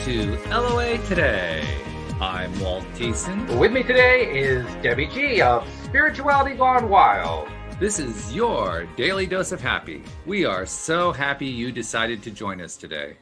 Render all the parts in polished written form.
to LOA Today. I'm Walt. With me today is Debbie G of Spirituality Gone Wild. This is your daily dose of happy. We are so happy you decided to join us today.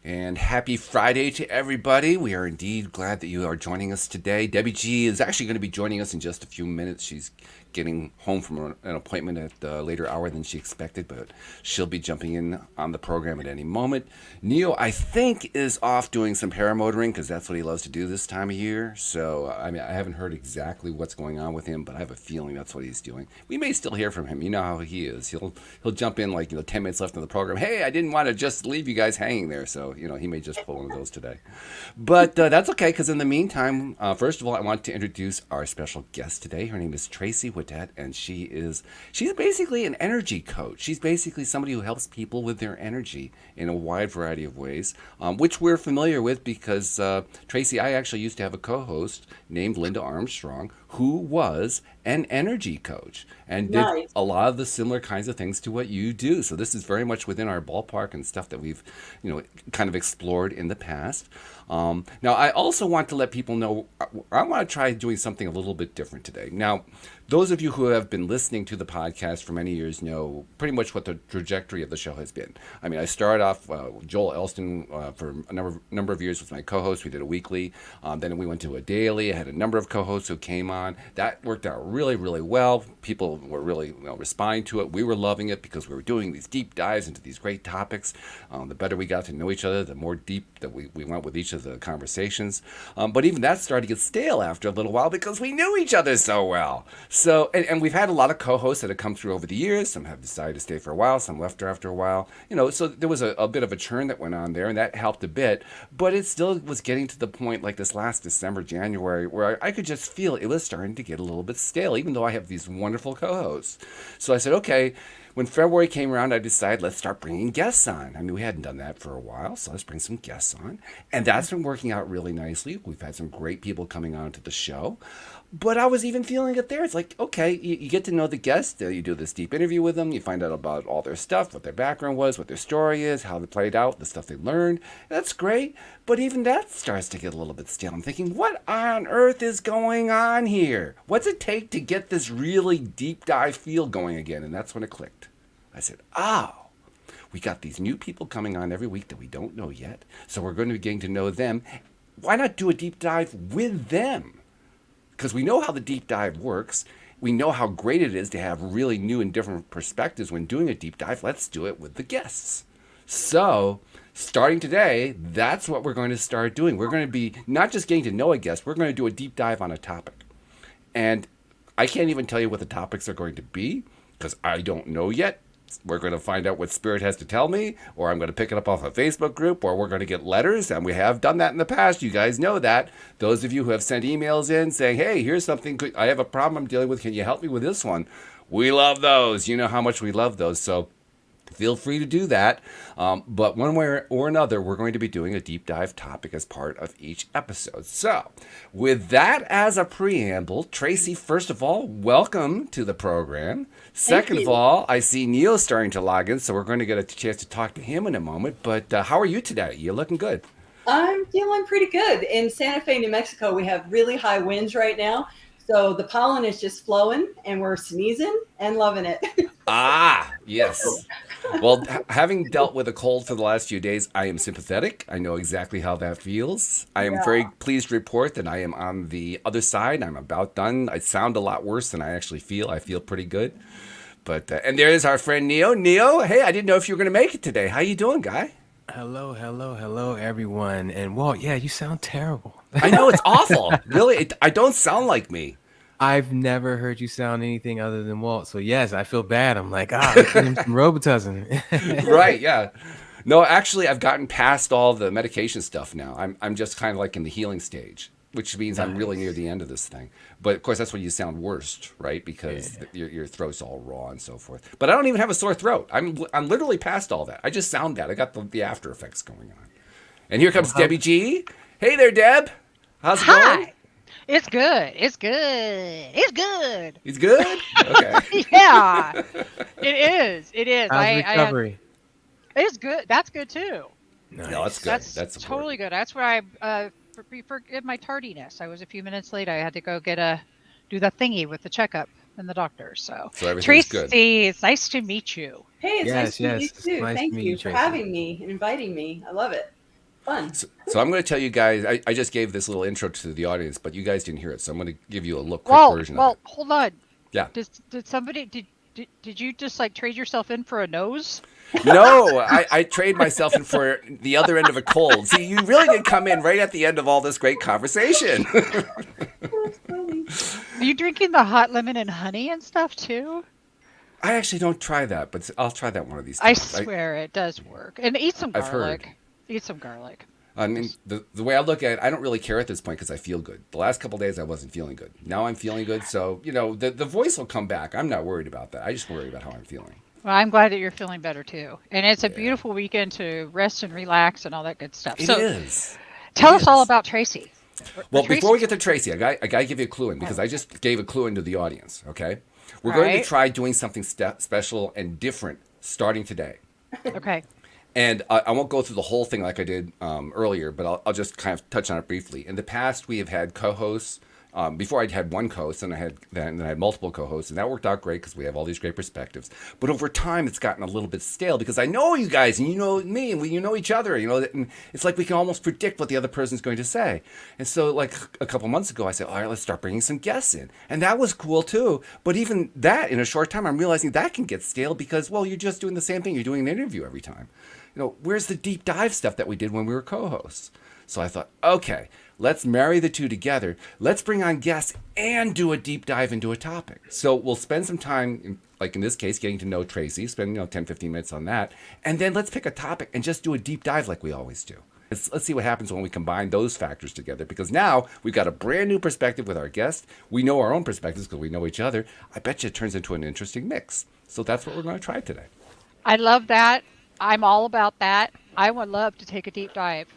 And happy Friday to everybody. We are indeed glad that you are joining us today. Debbie G is actually going to be joining us in just a few minutes. She's getting home from an appointment at a later hour than she expected, but she'll be jumping in on the program at any moment. Neo, I think, is off doing some paramotoring because that's what he loves to do this time of year. So, I haven't heard exactly what's going on with him, but I have a feeling that's what he's doing. We may still hear from him. You know how he is. He'll jump in 10 minutes left in the program. Hey, I didn't want to just leave you guys hanging there. So, he may just pull one of those today. But that's okay, because in the meantime, first of all, I want to introduce our special guest today. Her name is Tracey, Whittet, and she's basically an energy coach. She's basically somebody who helps people with their energy in a wide variety of ways, which we're familiar with because, Tracey, I actually used to have a co-host named Linda Armstrong who was an energy coach and did a lot of the similar kinds of things to what you do. So this is very much within our ballpark and stuff that we've, kind of explored in the past. Now, I also want to let people know, I want to try doing something a little bit different today. Now, those of you who have been listening to the podcast for many years know pretty much what the trajectory of the show has been. I started off, Joel Elston for a number of years was my co-host. We did a weekly. Then we went to a daily. I had a number of co-hosts who came on. That worked out really, really well. People were really responding to it. We were loving it because we were doing these deep dives into these great topics. The better we got to know each other, the more deep that we went with each of the conversations. But even that started to get stale after a little while because we knew each other so well. So, and we've had a lot of co-hosts that have come through over the years. Some have decided to stay for a while. Some left after a while. So there was a bit of a churn that went on there, and that helped a bit. But it still was getting to the point like this last December, January, where I could just feel it was starting to get a little bit stale, even though I have these wonderful co-hosts. So I said, okay. When February came around, I decided let's start bringing guests on. We hadn't done that for a while, so let's bring some guests on. And that's been working out really nicely. We've had some great people coming on to the show. But I was even feeling it there. It's like, okay, you get to know the guests. You do this deep interview with them. You find out about all their stuff, what their background was, what their story is, how they played out, the stuff they learned. That's great. But even that starts to get a little bit stale. I'm thinking, what on earth is going on here? What's it take to get this really deep dive feel going again? And that's when it clicked. I said, we got these new people coming on every week that we don't know yet. So we're going to be getting to know them. Why not do a deep dive with them? Because we know how the deep dive works. We know how great it is to have really new and different perspectives when doing a deep dive. Let's do it with the guests. So starting today, that's what we're going to start doing. We're going to be not just getting to know a guest. We're going to do a deep dive on a topic. And I can't even tell you what the topics are going to be because I don't know yet. We're going to find out what Spirit has to tell me, or I'm going to pick it up off a Facebook group, or we're going to get letters, and we have done that in the past. You guys know that. Those of you who have sent emails in saying, hey, here's something, I have a problem I'm dealing with, can you help me with this one? We love those. You know how much we love those, so feel free to do that. But one way or another, we're going to be doing a deep dive topic as part of each episode. So with that as a preamble, Tracey, first of all, welcome to the program. Second of all, I see Neil starting to log in, so we're going to get a chance to talk to him in a moment. But how are you today? You're looking good. I'm feeling pretty good. In Santa Fe, New Mexico, we have really high winds right now. So the pollen is just flowing, and we're sneezing and loving it. Yes. Well, having dealt with a cold for the last few days, I am sympathetic. I know exactly how that feels. I am very pleased to report that I am on the other side. I'm about done. I sound a lot worse than I actually feel. I feel pretty good. But and there is our friend Neo. Neo, hey, I didn't know if you were going to make it today. How you doing, guy? Hello, everyone. And Walt, yeah, you sound terrible. I know, it's awful. Really, I don't sound like me. I've never heard you sound anything other than Walt. So yes, I feel bad. I'm like, let's give him some Robitussin. Right, yeah. No, actually, I've gotten past all the medication stuff now. I'm just kind of like in the healing stage, which means I'm really near the end of this thing. But of course, that's when you sound worst, right? Because your throat's all raw and so forth. But I don't even have a sore throat. I'm literally past all that. I just sound bad. I got the after effects going on. And here comes Debbie G. Hey there, Deb. How's it going? It's good. It's good. It's good. It's good? Okay. Yeah. It is. It is. How's recovery? It's good. That's good too. Nice. No, that's good. That's That's totally important. good. That's where I forgive my tardiness. I was a few minutes late. I had to go do the thingy with the checkup and the doctor. So, So everything's good. Tracy, it's nice to meet you. Hey, it's nice Yes, to meet you yes. It's too. nice to Thank meet you you, for Tracy. having me and inviting me. I love it. Fun. So I'm going to tell you guys, I just gave this little intro to the audience, but you guys didn't hear it. So I'm going to give you a quick version of Well, it. hold on. Yeah. Did somebody did you just like trade yourself in for a nose? No, I trade myself in for the other end of a cold. See, you really did come in right at the end of all this great conversation. That's funny. Are you drinking the hot lemon and honey and stuff too? I actually don't try that, but I'll try that one of these I times. swear it does work. And eat some I've garlic. heard. Eat some garlic. I mean, the way I look at it, I don't really care at this point because I feel good. The last couple of days, I wasn't feeling good. Now I'm feeling good. So, the voice will come back. I'm not worried about that. I just worry about how I'm feeling. Well, I'm glad that you're feeling better too. And it's a beautiful weekend to rest and relax and all that good stuff. It So is. tell It us all is. about Tracy. Well, Tracy- before we get to Tracy, I got to give you a clue in because I just gave a clue into the audience, okay? We're All going to right. try doing something special and different starting today. Okay. And I won't go through the whole thing like I did earlier, but I'll just kind of touch on it briefly. In the past, we have had co-hosts. Before I had one co-host, and then I had multiple co-hosts, and that worked out great because we have all these great perspectives. But over time, it's gotten a little bit stale because I know you guys, and you know me, and you know each other. And it's like we can almost predict what the other person's going to say. And so, like a couple months ago, I said, "All right, let's start bringing some guests in," and that was cool too. But even that, in a short time, I'm realizing that can get stale because, well, you're just doing the same thing. You're doing an interview every time. Where's the deep dive stuff that we did when we were co-hosts? So I thought, okay, let's marry the two together. Let's bring on guests and do a deep dive into a topic. So we'll spend some time, like in this case, getting to know Tracy, spend 10, 15 minutes on that. And then let's pick a topic and just do a deep dive like we always do. Let's see what happens when we combine those factors together. Because now we've got a brand new perspective with our guest. We know our own perspectives because we know each other. I bet you it turns into an interesting mix. So that's what we're going to try today. I love that. I'm all about that. I would love to take a deep dive.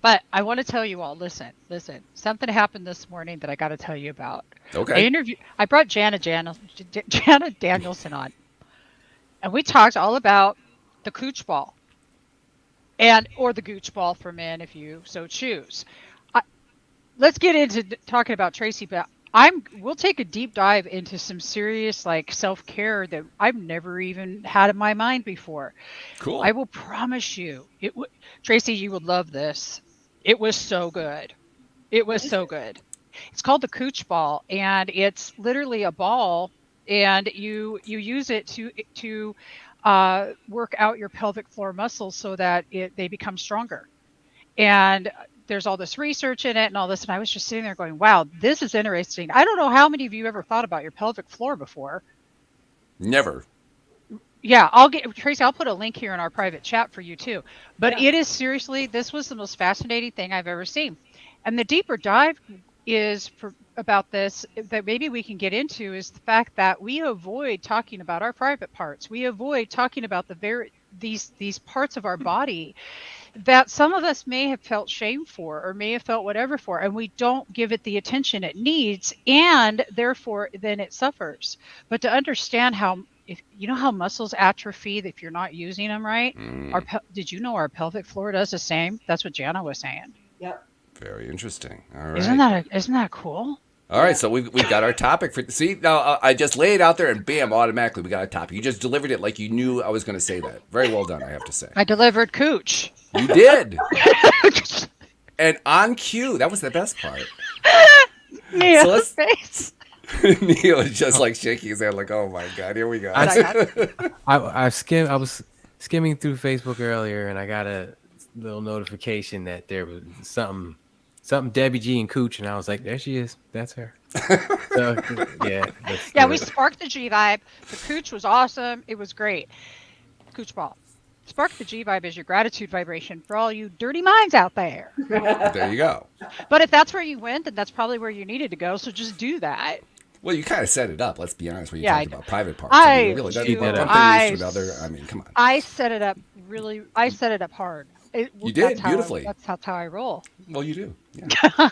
But I want to tell you all, listen. Something happened this morning that I got to tell you about. Okay. I brought Jana Danielson on. And we talked all about the cooch ball. Or the gooch ball for men if you so choose. Let's get into talking about Tracy, but we'll take a deep dive into some serious like self-care that I've never even had in my mind before. Cool. I will promise you, Tracy, you would love this. It was so good. It was so good. It's called the cooch ball, and it's literally a ball, and you use it to work out your pelvic floor muscles so that they become stronger. And there's all this research in it and all this, and I was just sitting there going, wow, this is interesting. I don't know how many of you ever thought about your pelvic floor before. Never. Yeah, Tracy, I'll put a link here in our private chat for you too. But It is seriously, this was the most fascinating thing I've ever seen. And the deeper dive about this that maybe we can get into is the fact that we avoid talking about our private parts. We avoid talking about these parts of our body that some of us may have felt shame for or may have felt whatever for, and we don't give it the attention it needs, and therefore then it suffers. But to understand how muscles atrophy if you're not using them right. Did you know our pelvic floor does the same? That's what Jana was saying. Yep. Very interesting. All right. Isn't that cool? All right, so we've got our topic for. See, now I just lay it out there, and bam, automatically we got a topic. You just delivered it like you knew I was going to say that. Very well done, I have to say. I delivered cooch. You did, and on cue. That was the best part. Yeah. So let's- Face. Neil is just like shaking his head, like, "Oh my god, here we go." I was skimming through Facebook earlier, and I got a little notification that there was something Debbie G and Cooch, and I was like, there she is. That's her. So, yeah. We sparked the G vibe. The cooch was awesome. It was great. Cooch ball. Spark the G vibe is your gratitude vibration for all you dirty minds out there. There you go. But if that's where you went, then that's probably where you needed to go. So just do that. Well, you kind of set it up. Let's be honest. When you Yeah, talked I about private parts, really, did. one thing leads to another. I mean, come on. I set it up hard. You did beautifully. That's how I roll. Well, you do. Yeah.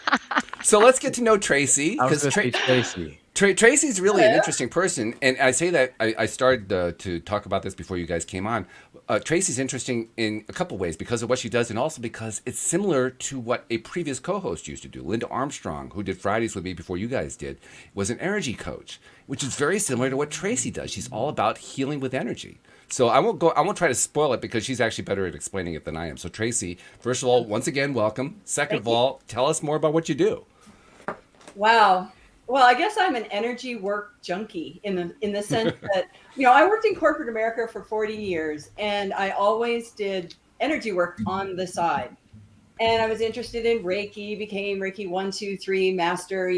So let's get to know Tracy I was because going to say Tracy. Tracy's really an Hello. interesting person, and I say that I started to talk about this before you guys came on. Tracy's interesting in a couple ways because of what she does, and also because it's similar to what a previous co-host used to do. Linda Armstrong, who did Fridays with me before you guys did, was an energy coach, which is very similar to what Tracy does. She's all about healing with energy. So I won't try to spoil it because she's actually better at explaining it than I am. So Tracy, first of all, once again, welcome. Second Thank of you. all, tell us more about what you do. Wow. Well, I guess I'm an energy work junkie in the sense that, I worked in corporate America for 40 years and I always did energy work on the side. And I was interested in Reiki, became Reiki 1, 2, 3 master,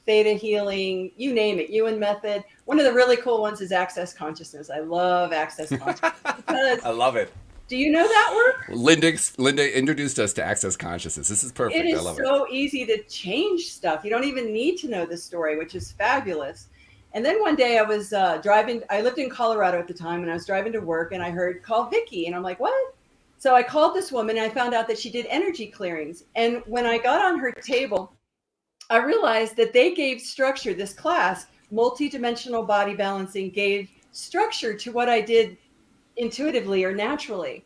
theta healing, you name it, Ewan method. One of the really cool ones is access consciousness. I love access consciousness because I love it. do you know that work? Linda introduced us to access consciousness. This is perfect. It is I love it. so easy to change stuff. You don't even need to know the story, which is fabulous. And then one day I was driving. I lived in Colorado at the time, and I was driving to work, and I heard call Vicky, and I'm like, what? So I called this woman, and I found out that she did energy clearings. And when I got on her table, I realized that they gave structure. This class, multidimensional body balancing, gave structure to what I did intuitively or naturally.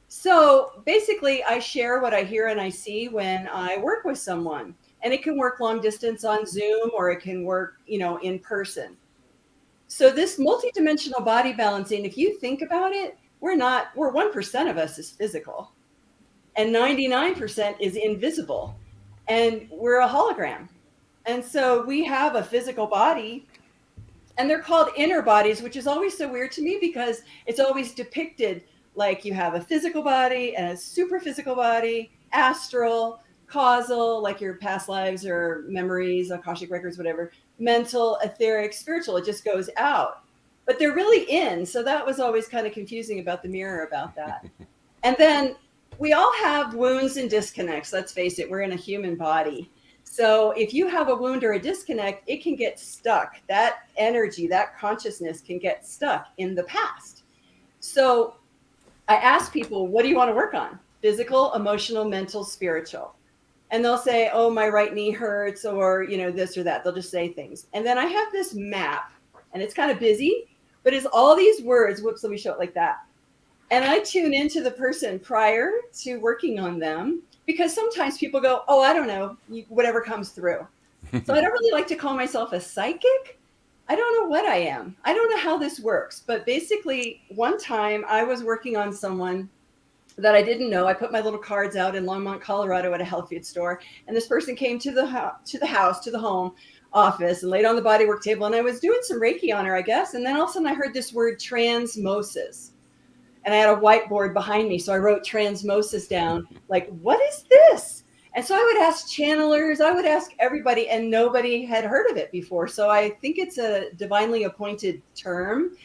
So basically, I share what I hear and I see when I work with someone. And it can work long distance on Zoom or it can work, in person. So this multidimensional body balancing, if you think about it, we're 1% of us is physical and 99% is invisible. And we're a hologram. And so we have a physical body and they're called inner bodies, which is always so weird to me because it's always depicted like you have a physical body and a super physical body, astral, causal, like your past lives or memories, Akashic records, whatever, mental, etheric, spiritual. It just goes out. But they're really in. So that was always kind of confusing about the mirror about that. And then we all have wounds and disconnects. Let's face it, we're in a human body. So if you have a wound or a disconnect, it can get stuck. That energy, that consciousness can get stuck in the past. So I ask people, what do you want to work on? Physical, emotional, mental, spiritual. And they'll say, oh, my right knee hurts or, this or that. They'll just say things. And then I have this map and it's kind of busy, but it's all these words. Whoops, let me show it like that. And I tune into the person prior to working on them because sometimes people go, oh, I don't know, whatever comes through. So I don't really like to call myself a psychic. I don't know what I am. I don't know how this works. But basically, one time I was working on someone that I didn't know. I put my little cards out in Longmont, Colorado at a health food store. And this person came to the home office and laid on the bodywork table. And I was doing some Reiki on her, I guess. And then all of a sudden I heard this word transmosis. And I had a whiteboard behind me. So I wrote transmosis down. Like, what is this? And so I would ask channelers, I would ask everybody, and nobody had heard of it before. So I think it's a divinely appointed term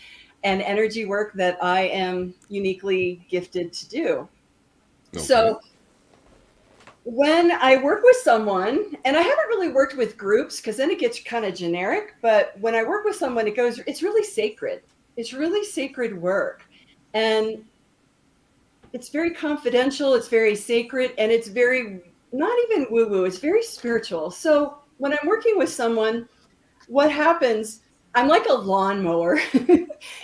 and energy work that I am uniquely gifted to do. Okay. So when I work with someone, and I haven't really worked with groups because then it gets kind of generic, but when I work with someone, it's really sacred. It's really sacred work. And it's very confidential, it's very sacred, and it's very, not even woo-woo, it's very spiritual. So when I'm working with someone, what happens, I'm like a lawnmower.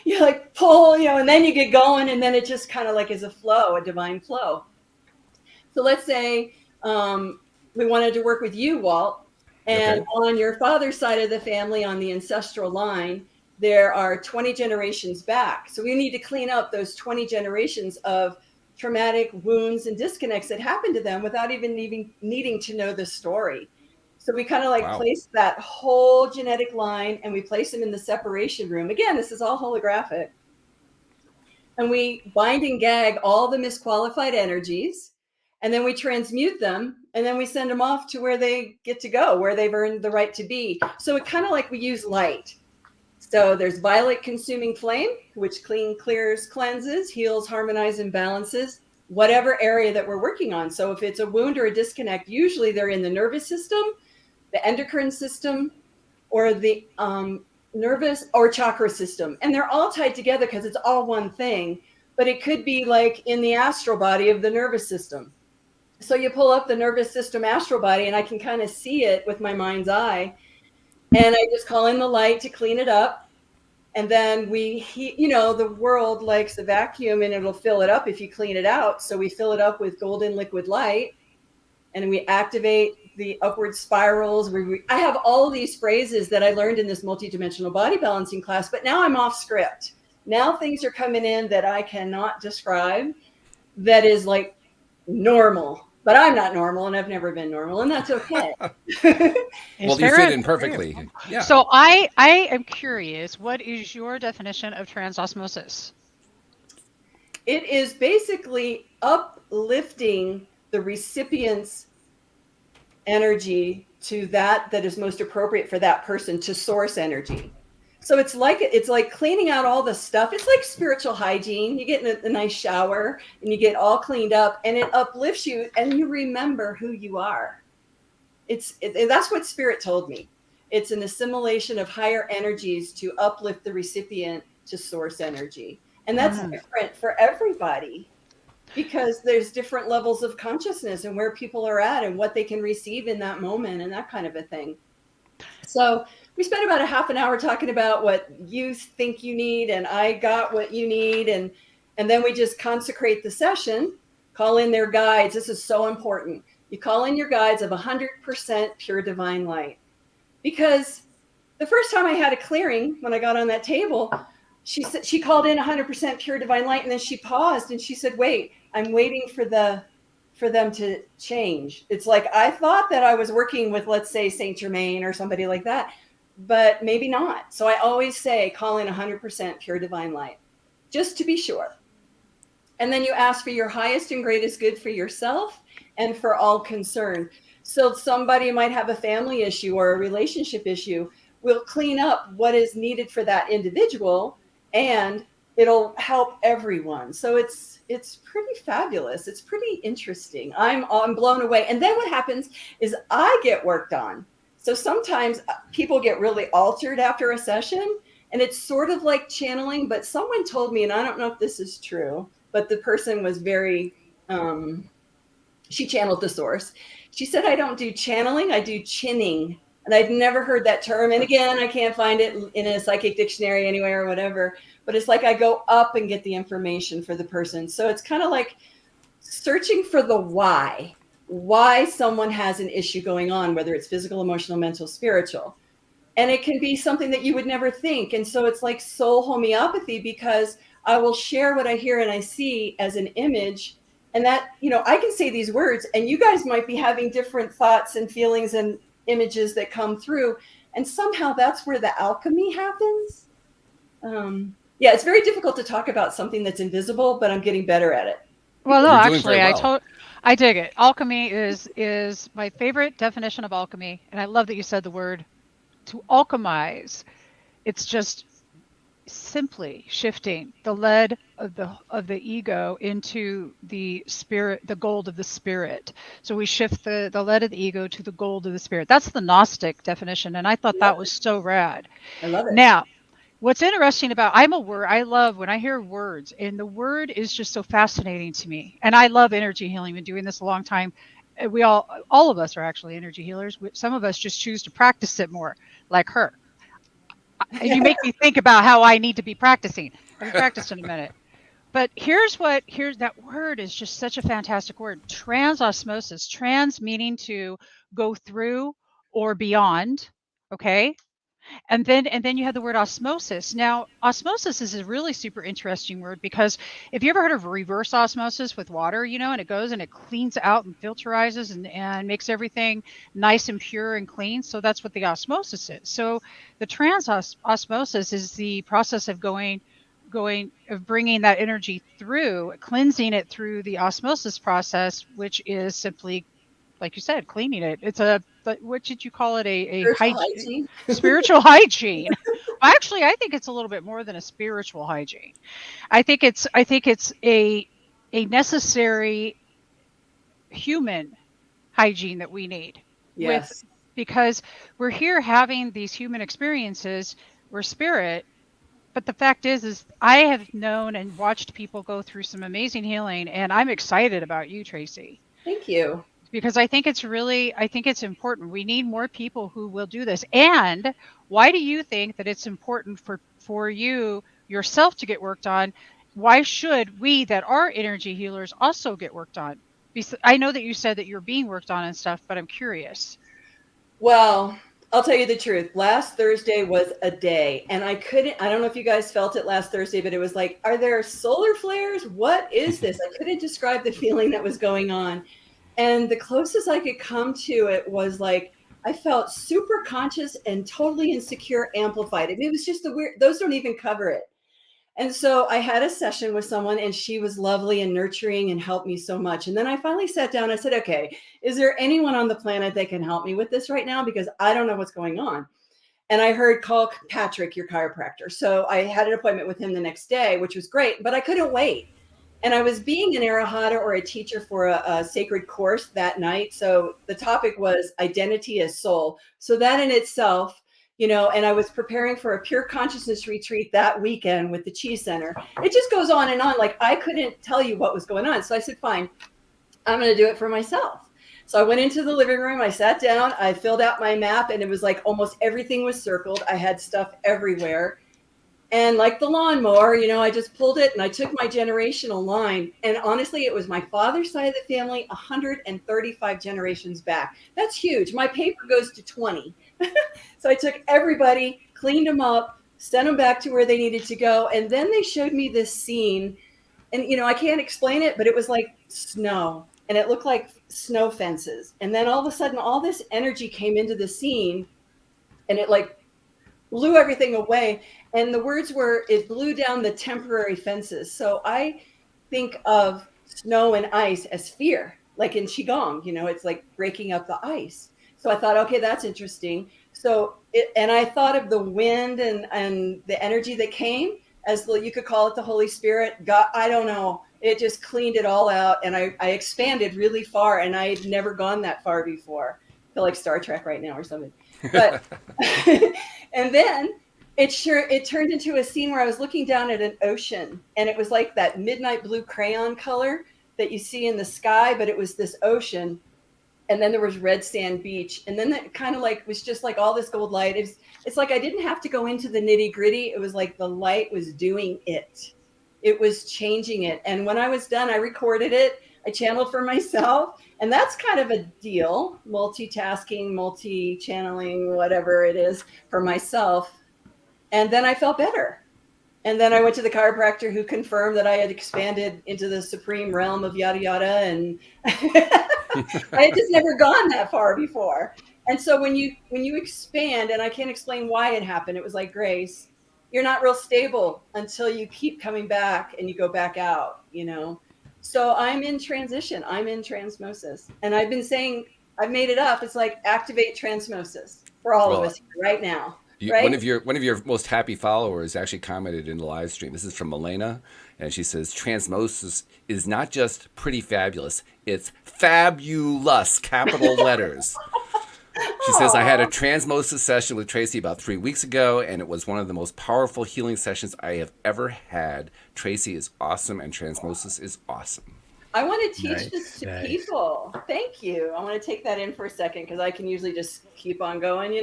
You like pull, and then you get going, and then it just kind of like is a flow, a divine flow. So let's say we wanted to work with you, Walt, and okay. On your father's side of the family, on the ancestral line, there are 20 generations back. So we need to clean up those 20 generations of traumatic wounds and disconnects that happened to them without even needing to know the story. So we kind of place that whole genetic line and we place them in the separation room. Again, this is all holographic. And we bind and gag all the misqualified energies, and then we transmute them, and then we send them off to where they get to go, where they've earned the right to be. So it kind of like we use light. So there's violet consuming flame, which clears, cleanses, heals, harmonizes, and balances whatever area that we're working on. So if it's a wound or a disconnect, usually they're in the nervous system, the endocrine system, or the nervous or chakra system. And they're all tied together because it's all one thing, but it could be like in the astral body of the nervous system. So you pull up the nervous system astral body and I can kind of see it with my mind's eye. and I just call in the light to clean it up. And then the world likes a vacuum and it'll fill it up if you clean it out. So we fill it up with golden liquid light and we activate the upward spirals. I have all these phrases that I learned in this multidimensional body balancing class, but now I'm off script. Now things are coming in that I cannot describe, that is like normal, but I'm not normal and I've never been normal, and that's okay. Well, you fit in perfectly. Yeah. So I am curious, what is your definition of transosmosis? It is basically uplifting the recipient's energy to that is most appropriate for that person, to source energy. So it's like cleaning out all the stuff. It's like spiritual hygiene. You get in a nice shower and you get all cleaned up, and it uplifts you and you remember who you are. That's what Spirit told me. It's an assimilation of higher energies to uplift the recipient to source energy. And that's different for everybody, because there's different levels of consciousness and where people are at and what they can receive in that moment and that kind of a thing. So we spent about a half an hour talking about what you think you need, and I got what you need. And then we just consecrate the session, call in their guides. This is so important. You call in your guides of 100% pure divine light. Because the first time I had a clearing, when I got on that table, she called in 100% pure divine light, and then she paused and she said, wait, I'm waiting for them to change. It's like, I thought that I was working with, let's say, Saint Germain or somebody like that, but maybe not. So I always say, call in 100% pure divine light, just to be sure. And then you ask for your highest and greatest good for yourself and for all concerned. So somebody might have a family issue or a relationship issue. We'll clean up what is needed for that individual, and it'll help everyone. So it's pretty fabulous. It's pretty interesting. I'm blown away. And then what happens is I get worked on. So sometimes people get really altered after a session, and it's sort of like channeling, but someone told me, and I don't know if this is true, but the person was very, she channeled the source. She said, I don't do channeling, I do chinning. And I've never heard that term. And again, I can't find it in a psychic dictionary anywhere or whatever, but it's like I go up and get the information for the person. So it's kind of like searching for the why someone has an issue going on, whether it's physical, emotional, mental, spiritual. And it can be something that you would never think. And so it's like soul homeopathy, because I will share what I hear and I see as an image. And that, I can say these words and you guys might be having different thoughts and feelings and images that come through. And somehow that's where the alchemy happens. It's very difficult to talk about something that's invisible, but I'm getting better at it. Well, no, actually, I dig it. Alchemy is my favorite definition of alchemy. And I love that you said the word to alchemize. It's just simply shifting the lead of the ego into the spirit, the gold of the spirit. So we shift the lead of the ego to the gold of the spirit. That's the Gnostic definition, and I thought that was so rad. I love it. Now, what's interesting about, I love when I hear words, and the word is just so fascinating to me. And I love energy healing. I've been doing this a long time. We all of us are actually energy healers. Some of us just choose to practice it more, like her. You make me think about how I need to be practicing. I'll be practiced in a minute. But here's that word is just such a fantastic word. Transosmosis. Trans meaning to go through or beyond. Okay. And then you have the word osmosis. Now, osmosis is a really super interesting word, because if you ever heard of reverse osmosis with water, and it goes and it cleans out and filterizes and makes everything nice and pure and clean. So that's what the osmosis is. So the trans osmosis is the process of bringing that energy through, cleansing it through the osmosis process, which is simply, like you said, cleaning it. It's what did you call it? A hygiene? Spiritual hygiene. Actually, I think it's a little bit more than a spiritual hygiene. I think it's a necessary human hygiene that we need. Yes. Because we're here having these human experiences. We're spirit. But the fact is I have known and watched people go through some amazing healing, and I'm excited about you, Tracey. Thank you. because I think it's important. We need more people who will do this. And why do you think that it's important for you yourself to get worked on? Why should we that are energy healers also get worked on? I know that you said that you're being worked on and stuff, but I'm curious. Well, I'll tell you the truth. Last Thursday was a day, and I don't know if you guys felt it last Thursday, but it was like, are there solar flares? What is this? I couldn't describe the feeling that was going on. And the closest I could come to it was like, I felt super conscious and totally insecure, amplified. I mean, it was just those don't even cover it. And so I had a session with someone, and she was lovely and nurturing and helped me so much. And then I finally sat down. I said, okay, is there anyone on the planet that can help me with this right now? Because I don't know what's going on. And I heard, call Patrick, your chiropractor. So I had an appointment with him the next day, which was great, but I couldn't wait. And I was being an arahata or a teacher for a sacred course that night. So the topic was identity as soul. So that in itself, and I was preparing for a pure consciousness retreat that weekend with the Chi Center. It just goes on and on. Like, I couldn't tell you what was going on. So I said, fine, I'm going to do it for myself. So I went into the living room. I sat down. I filled out my map, and it was like almost everything was circled. I had stuff everywhere. And like the lawnmower, I just pulled it and I took my generational line. And honestly, it was my father's side of the family, 135 generations back. That's huge. My paper goes to 20. So I took everybody, cleaned them up, sent them back to where they needed to go. And then they showed me this scene. And, I can't explain it, but it was like snow. And it looked like snow fences. And then all of a sudden, all this energy came into the scene. And it like blew everything away. And the words were, it blew down the temporary fences. So I think of snow and ice as fear, like in Qigong, it's like breaking up the ice. So I thought, okay, that's interesting. So and I thought of the wind and the energy that came as you could call it the Holy Spirit. God, I don't know. It just cleaned it all out. And I expanded really far, and I had never gone that far before. I feel like Star Trek right now or something. But and then it turned into a scene where I was looking down at an ocean, and it was like that midnight blue crayon color that you see in the sky, but it was this ocean. And then there was red sand beach. And then that kind of like was just like all this gold light. It's like I didn't have to go into the nitty gritty. It was like the light was doing it. It was changing it. And when I was done, I recorded it. I channeled for myself. And that's kind of a deal, multitasking, multi-channeling, whatever it is for myself. And then I felt better. And then I went to the chiropractor who confirmed that I had expanded into the supreme realm of yada, yada. And I had just never gone that far before. And so when you expand, and I can't explain why it happened, it was like grace. You're not real stable until you keep coming back and you go back out, So I'm in transition. I'm in transmosis. And I've been saying, I've made it up. It's like activate transmosis for all of us right now. Right? One of your most happy followers actually commented in the live stream. This is from Elena, and she says, transmosis is not just pretty fabulous, it's fabulous, capital letters. She says, I had a transmosis session with Tracey about 3 weeks ago, and it was one of the most powerful healing sessions I have ever had. Tracey is awesome, and transmosis is awesome. I want to teach this to people. Thank you. I want to take that in for a second, because I can usually just keep on going,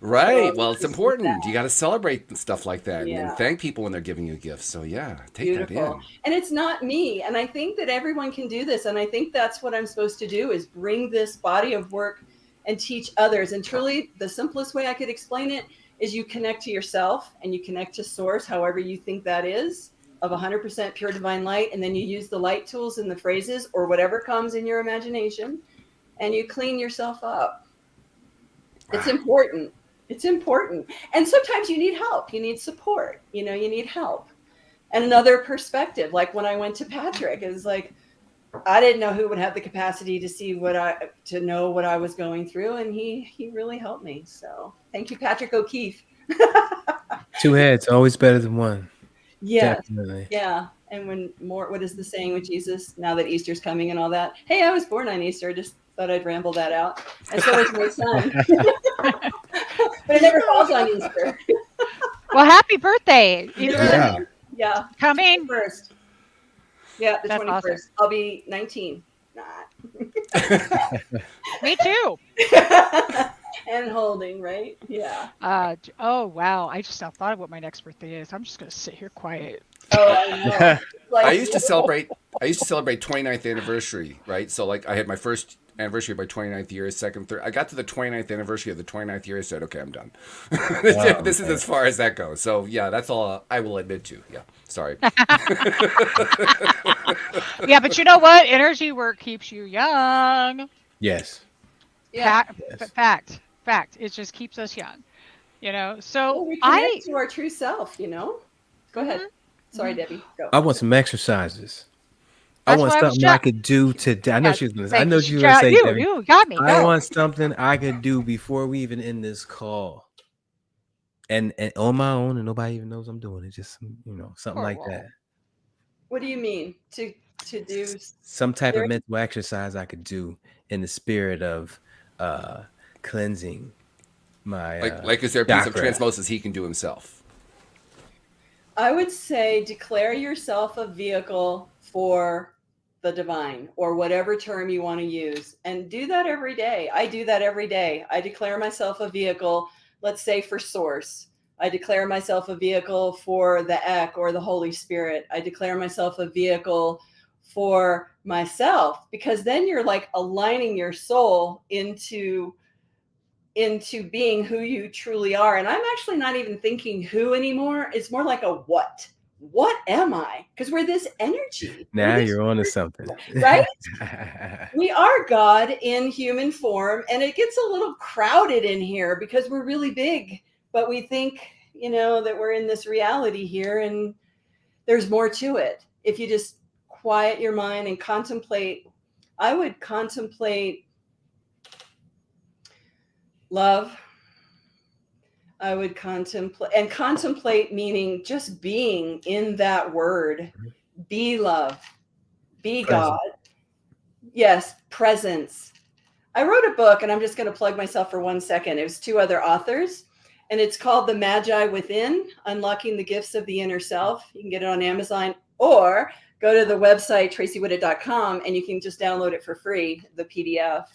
Right. So well, it's important. You got to celebrate stuff like that and thank people when they're giving you gifts. So, yeah, take that in. And it's not me. And I think that everyone can do this. And I think that's what I'm supposed to do, is bring this body of work and teach others. And truly, the simplest way I could explain it is you connect to yourself and you connect to source, however you think that is, of 100% pure divine light. And then you use the light tools and the phrases or whatever comes in your imagination, and you clean yourself up. It's important. It's important. And sometimes you need help. You need support. You need help. And another perspective, like when I went to Patrick, it was like, I didn't know who would have the capacity to see to know what I was going through. And he really helped me. So thank you, Patrick O'Keefe. Two heads, always better than one. Yes. Definitely. Yeah. And what is the saying with Jesus now that Easter's coming and all that? Hey, I was born on Easter. Just thought I'd ramble that out. And so is my son. But it never falls on Easter. Well, happy birthday. Yeah. Coming. 21st. Yeah, the That's 21st. awesome. I'll be 19. not. Me too. And holding, right? Yeah. Oh wow! I just now thought of what my next birthday is. I'm just gonna sit here quiet. Oh, I know. Like, I used to celebrate 29th anniversary, right? So like I had my first anniversary of my 29th year, second, third. I got to the 29th anniversary of the 29th year. I said, okay, I'm done. This is as far as that goes. So yeah, that's all I will admit to. Yeah, sorry. Yeah, but you know what? Energy work keeps you young. Yes. yeah. Fact. It just keeps us young. So Well, we I. connect to our true self, Go ahead. Sorry, Debbie. Go. I want some exercises. I That's want what I was something I could do today. I know she was gonna. I know she was gonna say, Debbie. You got me. I Go. want something I could do before we even end this call, and on my own, and nobody even knows I'm doing it. Just something Poor like Walt. that. What do you mean to do? Some type of mental exercise I could do in the spirit of cleansing my like is there a piece of chakra. transmosis he can do himself? I would say declare yourself a vehicle for the divine, or whatever term you want to use, and do that every day. I do that every day. I declare myself a vehicle, let's say for source. I declare myself a vehicle for the Ek or the Holy Spirit. I declare myself a vehicle for myself, because then you're like aligning your soul into being who you truly are. And I'm actually not even thinking who anymore. It's more like a what am I? Because we're this energy. Now you're onto something, right? We are God in human form, and it gets a little crowded in here because we're really big, but we think that we're in this reality here, and there's more to it. If you just quiet your mind and contemplate, I would contemplate love. I would contemplate meaning just being in that word. Be love, be God. Yes, presence. I wrote a book, and I'm just going to plug myself for 1 second. It was 2 other authors, and it's called The Magi Within, Unlocking the Gifts of the Inner Self. You can get it on Amazon, or go to the website, TraceyWhittet.com, and you can just download it for free, the PDF.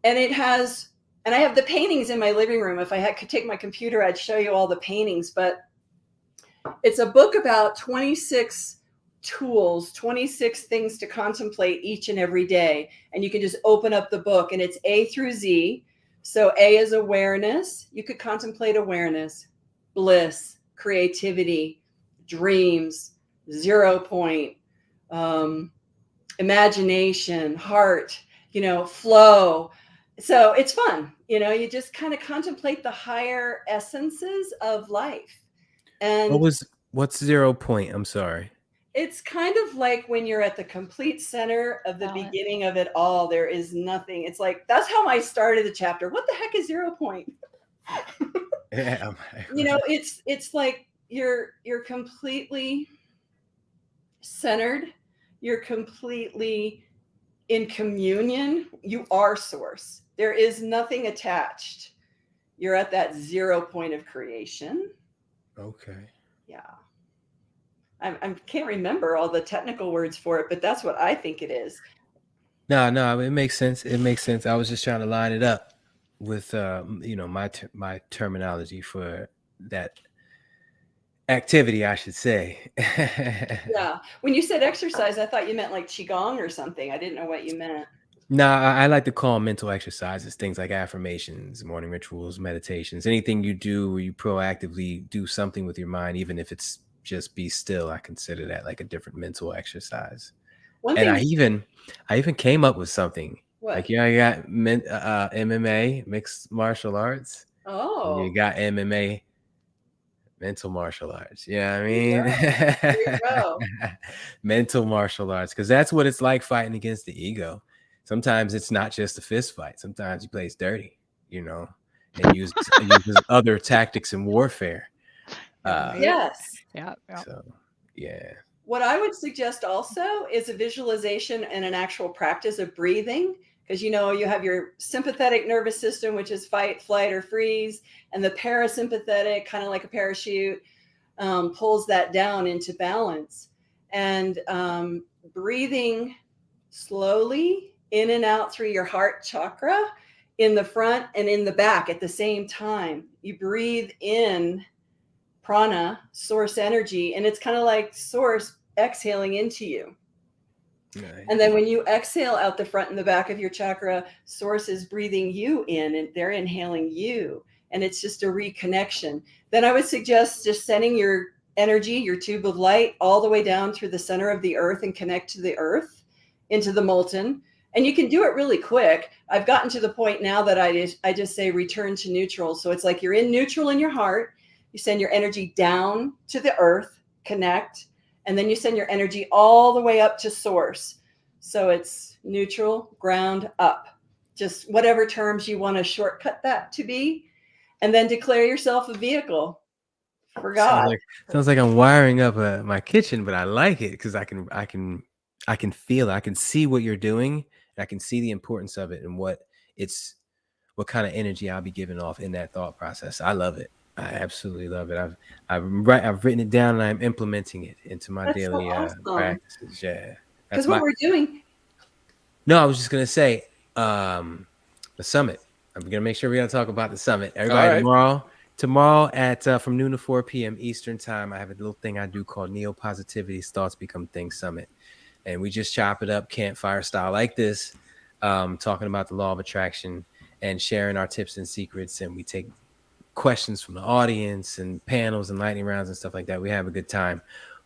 And it has, and I have the paintings in my living room. If I could take my computer, I'd show you all the paintings, but it's a book about 26 tools, 26 things to contemplate each and every day. And you can just open up the book, and it's A through Z. So A is awareness. You could contemplate awareness, bliss, creativity, dreams, 0 point, imagination, heart, flow. So it's fun. You just kind of contemplate the higher essences of life. And what's 0 point? I'm sorry. It's kind of like when you're at the complete center of the beginning of it all. There is nothing. It's like, that's how I started the chapter. What the heck is 0 point? Yeah. It's like you're completely centered. You're completely in communion. You are source. There is nothing attached. You're at that 0 point of creation. Okay. Yeah. I can't remember all the technical words for it, but that's what I think it is. No, it makes sense. It makes sense. I was just trying to line it up with, my terminology for that activity, I should say. Yeah. When you said exercise, I thought you meant like Qigong or something. I didn't know what you meant. No, I like to call mental exercises things like affirmations, morning rituals, meditations, anything you do where you proactively do something with your mind, even if it's just be still. I consider that like a different mental exercise. I even came up with something. What? Like, you got MMA, mixed martial arts. Oh. You got MMA, mental martial arts. Yeah, I mean, there you go. Mental martial arts, because that's what it's like fighting against the ego. Sometimes it's not just a fist fight. Sometimes he plays dirty, and uses other tactics in warfare. Yes. Yeah. So, yeah. What I would suggest also is a visualization and an actual practice of breathing, because you have your sympathetic nervous system, which is fight, flight, or freeze, and the parasympathetic, kind of like a parachute, pulls that down into balance. And breathing slowly in and out through your heart chakra in the front and in the back at the same time. You breathe in prana, source energy, and it's kind of like source exhaling into you. Nice. And then when you exhale out the front and the back of your chakra, source is breathing you in and they're inhaling you. And it's just a reconnection. Then I would suggest just sending your energy, your tube of light, all the way down through the center of the earth and connect to the earth into the molten. And you can do it really quick. I've gotten to the point now that I just say return to neutral. So it's like you're in neutral in your heart. You send your energy down to the earth, connect, and then you send your energy all the way up to source. So it's neutral, ground, up. Just whatever terms you want to shortcut that to be. And then declare yourself a vehicle for God. Sounds like I'm wiring up my kitchen, but I like it because I can feel it. I can see what you're doing, and I can see the importance of it and what kind of energy I'll be giving off in that thought process. I love it. I absolutely love it. I've written it down and I'm implementing it into my daily practices. Yeah, because what we're doing. No, I was just gonna say the summit. I'm gonna make sure we're gonna talk about the summit. Everybody, tomorrow at from noon to 4 p.m. Eastern time, I have a little thing I do called Neo Positivity Thoughts Become Things Summit, and we just chop it up campfire style like this, talking about the law of attraction and sharing our tips and secrets, and we take questions from the audience and panels and lightning rounds and stuff like that. We have a good time.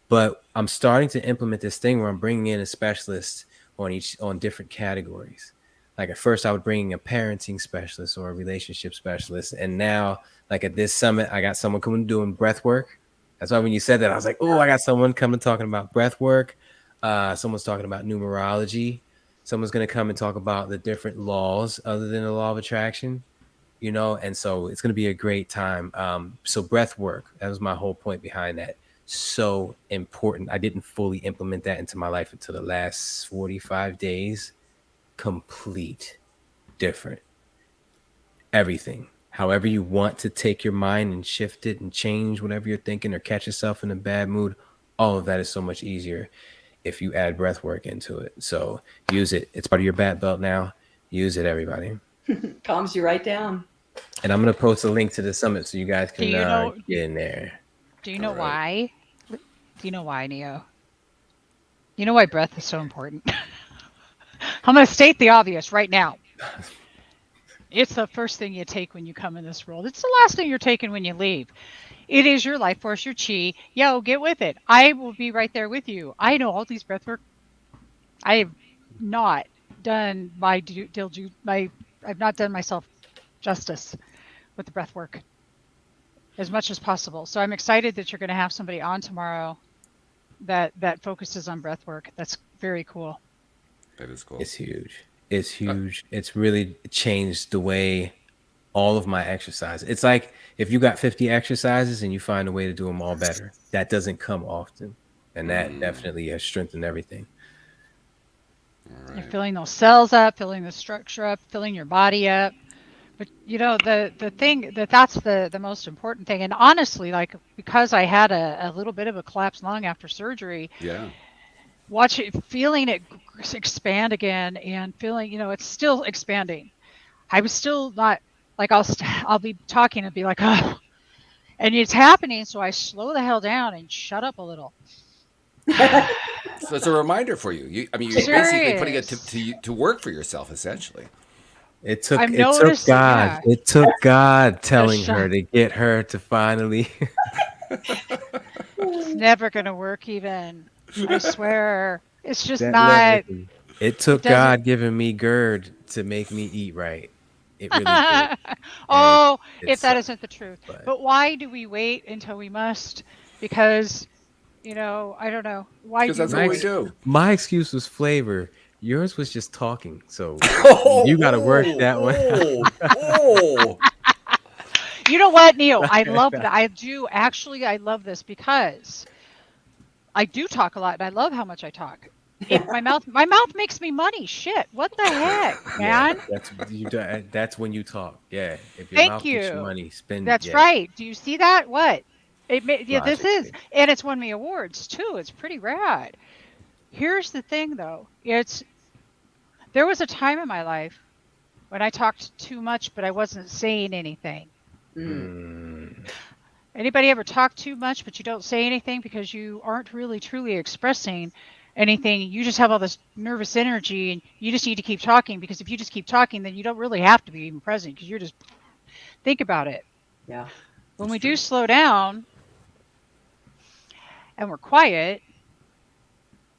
But I'm starting to implement this thing where I'm bringing in a specialist on different categories. Like at first I would bring in a parenting specialist or a relationship specialist, and now like at this summit I got someone coming doing breath work. That's why when you said that I was like, oh, I got someone coming talking about breath work. Someone's talking about numerology. Someone's going to come and talk about the different laws other than the law of attraction. You know, and so it's going to be a great time. So breath work, that was my whole point behind that. So important. I didn't fully implement that into my life until the last 45 days. Complete different. Everything. However you want to take your mind and shift it and change whatever you're thinking or catch yourself in a bad mood, all of that is so much easier if you add breath work into it. So use it. It's part of your bat belt now. Use it, everybody. Calms you right down. And I'm going to post a link to the summit so you guys can get in there. Do you know why? Do you know why, Neo? You know why breath is so important? I'm going to state the obvious right now. It's the first thing you take when you come in this world. It's the last thing you're taking when you leave. It is your life force, your chi. Yo, get with it. I will be right there with you. I know all these breath work. I have not done I've not done myself justice with the breath work as much as possible. So I'm excited that you're going to have somebody on tomorrow that focuses on breath work. That's very cool. That is cool. It's huge. It's huge. It's really changed the way all of my exercise. It's like if you got 50 exercises and you find a way to do them all better. That doesn't come often. And that definitely has strengthened everything. Right. You're filling those cells up, filling the structure up, filling your body up. But you know, the thing that's the most important thing. And honestly, like because I had a little bit of a collapsed lung after surgery, feeling it expand again and feeling, you know, it's still expanding. I was still not like I'll be talking and be like, oh, and it's happening. So I slow the hell down and shut up a little. So it's a reminder for you. You're basically putting it to work for yourself, essentially. It took God. Yeah. It took God telling her to get her to finally. It's never gonna work. Even I swear, it's just not. It took God giving me GERD to make me eat right. It really did. Oh, if that isn't the truth. But why do we wait until we must? Because, you know, I don't know. Why? Because that's what we do. My excuse was flavor. Yours was just talking. So you got to work that one. You know what, Neil? I love that. I do. Actually, I love this because I do talk a lot and I love how much I talk. My mouth makes me money. Shit. What the heck, man? Yeah, that's when you talk. Yeah. If your Thank mouth you. makes you money, spend. That's right. Do you see that? What? This is, and it's won me awards too. It's pretty rad. Here's the thing, though. There was a time in my life when I talked too much, but I wasn't saying anything. Anybody ever talk too much, but you don't say anything because you aren't really truly expressing anything? You just have all this nervous energy, and you just need to keep talking, because if you just keep talking, then you don't really have to be even present, because you're just, think about it. Yeah. When we do slow down and we're quiet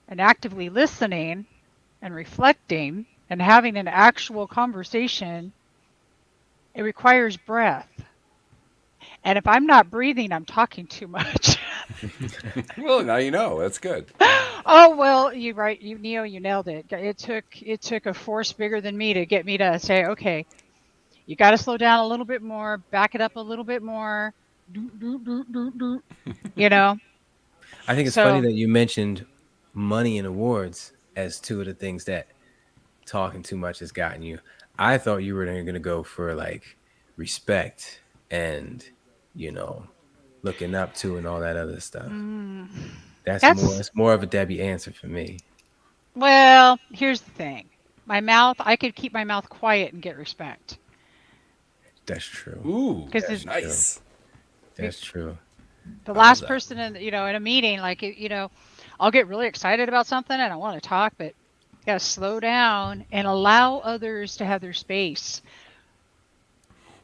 and actively listening and reflecting and having an actual conversation, it requires breath. And if I'm not breathing, I'm talking too much. Well, now you know. That's good. Oh, well, you're right. You nailed it. It took a force bigger than me to get me to say, okay, you got to slow down a little bit more, back it up a little bit more. You know? I think it's funny that you mentioned money and awards as two of the things that talking too much has gotten you. I thought you were going to go for like respect and, you know, looking up to and all that other stuff. That's more of a Debbie answer for me. Well, here's the thing. My mouth, I could keep my mouth quiet and get respect. That's true. Ooh, that's nice. That's true. The last person in a meeting, like, I'll get really excited about something and I want to talk, but you got to slow down and allow others to have their space.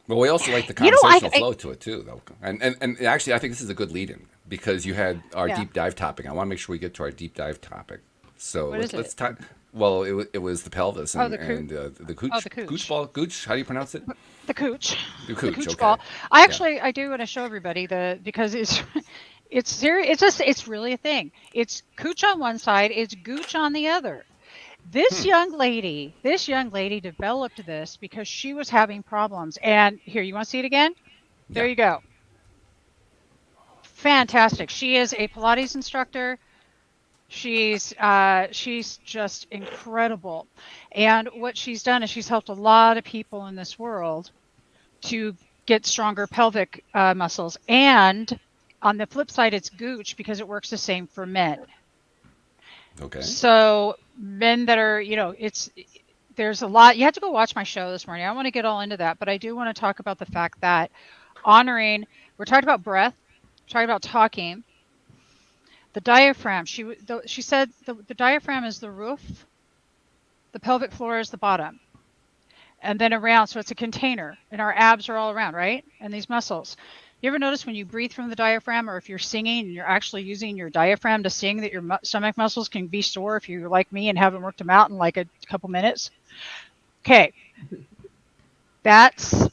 Well, we also like the conversational flow to it too, though. And actually, I think this is a good lead-in, because you had our deep dive topic. I want to make sure we get to our deep dive topic. So let's talk. Well, it was the pelvis and the cooch. Oh, the cooch. Gooch ball. Gooch. How do you pronounce it? The cooch. The cooch. The cooch Okay. ball. I do want to show everybody because it's serious. It's really a thing. It's cooch on one side. It's gooch on the other. This young lady developed this because she was having problems. And here, you want to see it again? There you go. Fantastic. She is a Pilates instructor. She's just incredible. And what she's done is she's helped a lot of people in this world to get stronger pelvic muscles. And on the flip side, it's gooch because it works the same for men. Okay. So men that are, there's a lot. You have to go watch my show this morning. I don't want to get all into that, but I do want to talk about the fact that we're talking about breath, we're talking about talking. The diaphragm, she said the diaphragm is the roof, the pelvic floor is the bottom, and then around, so it's a container, and our abs are all around, right? And these muscles. You ever notice when you breathe from the diaphragm, or if you're singing and you're actually using your diaphragm to sing, that your stomach muscles can be sore if you're like me and haven't worked them out in like a couple minutes? Okay. That's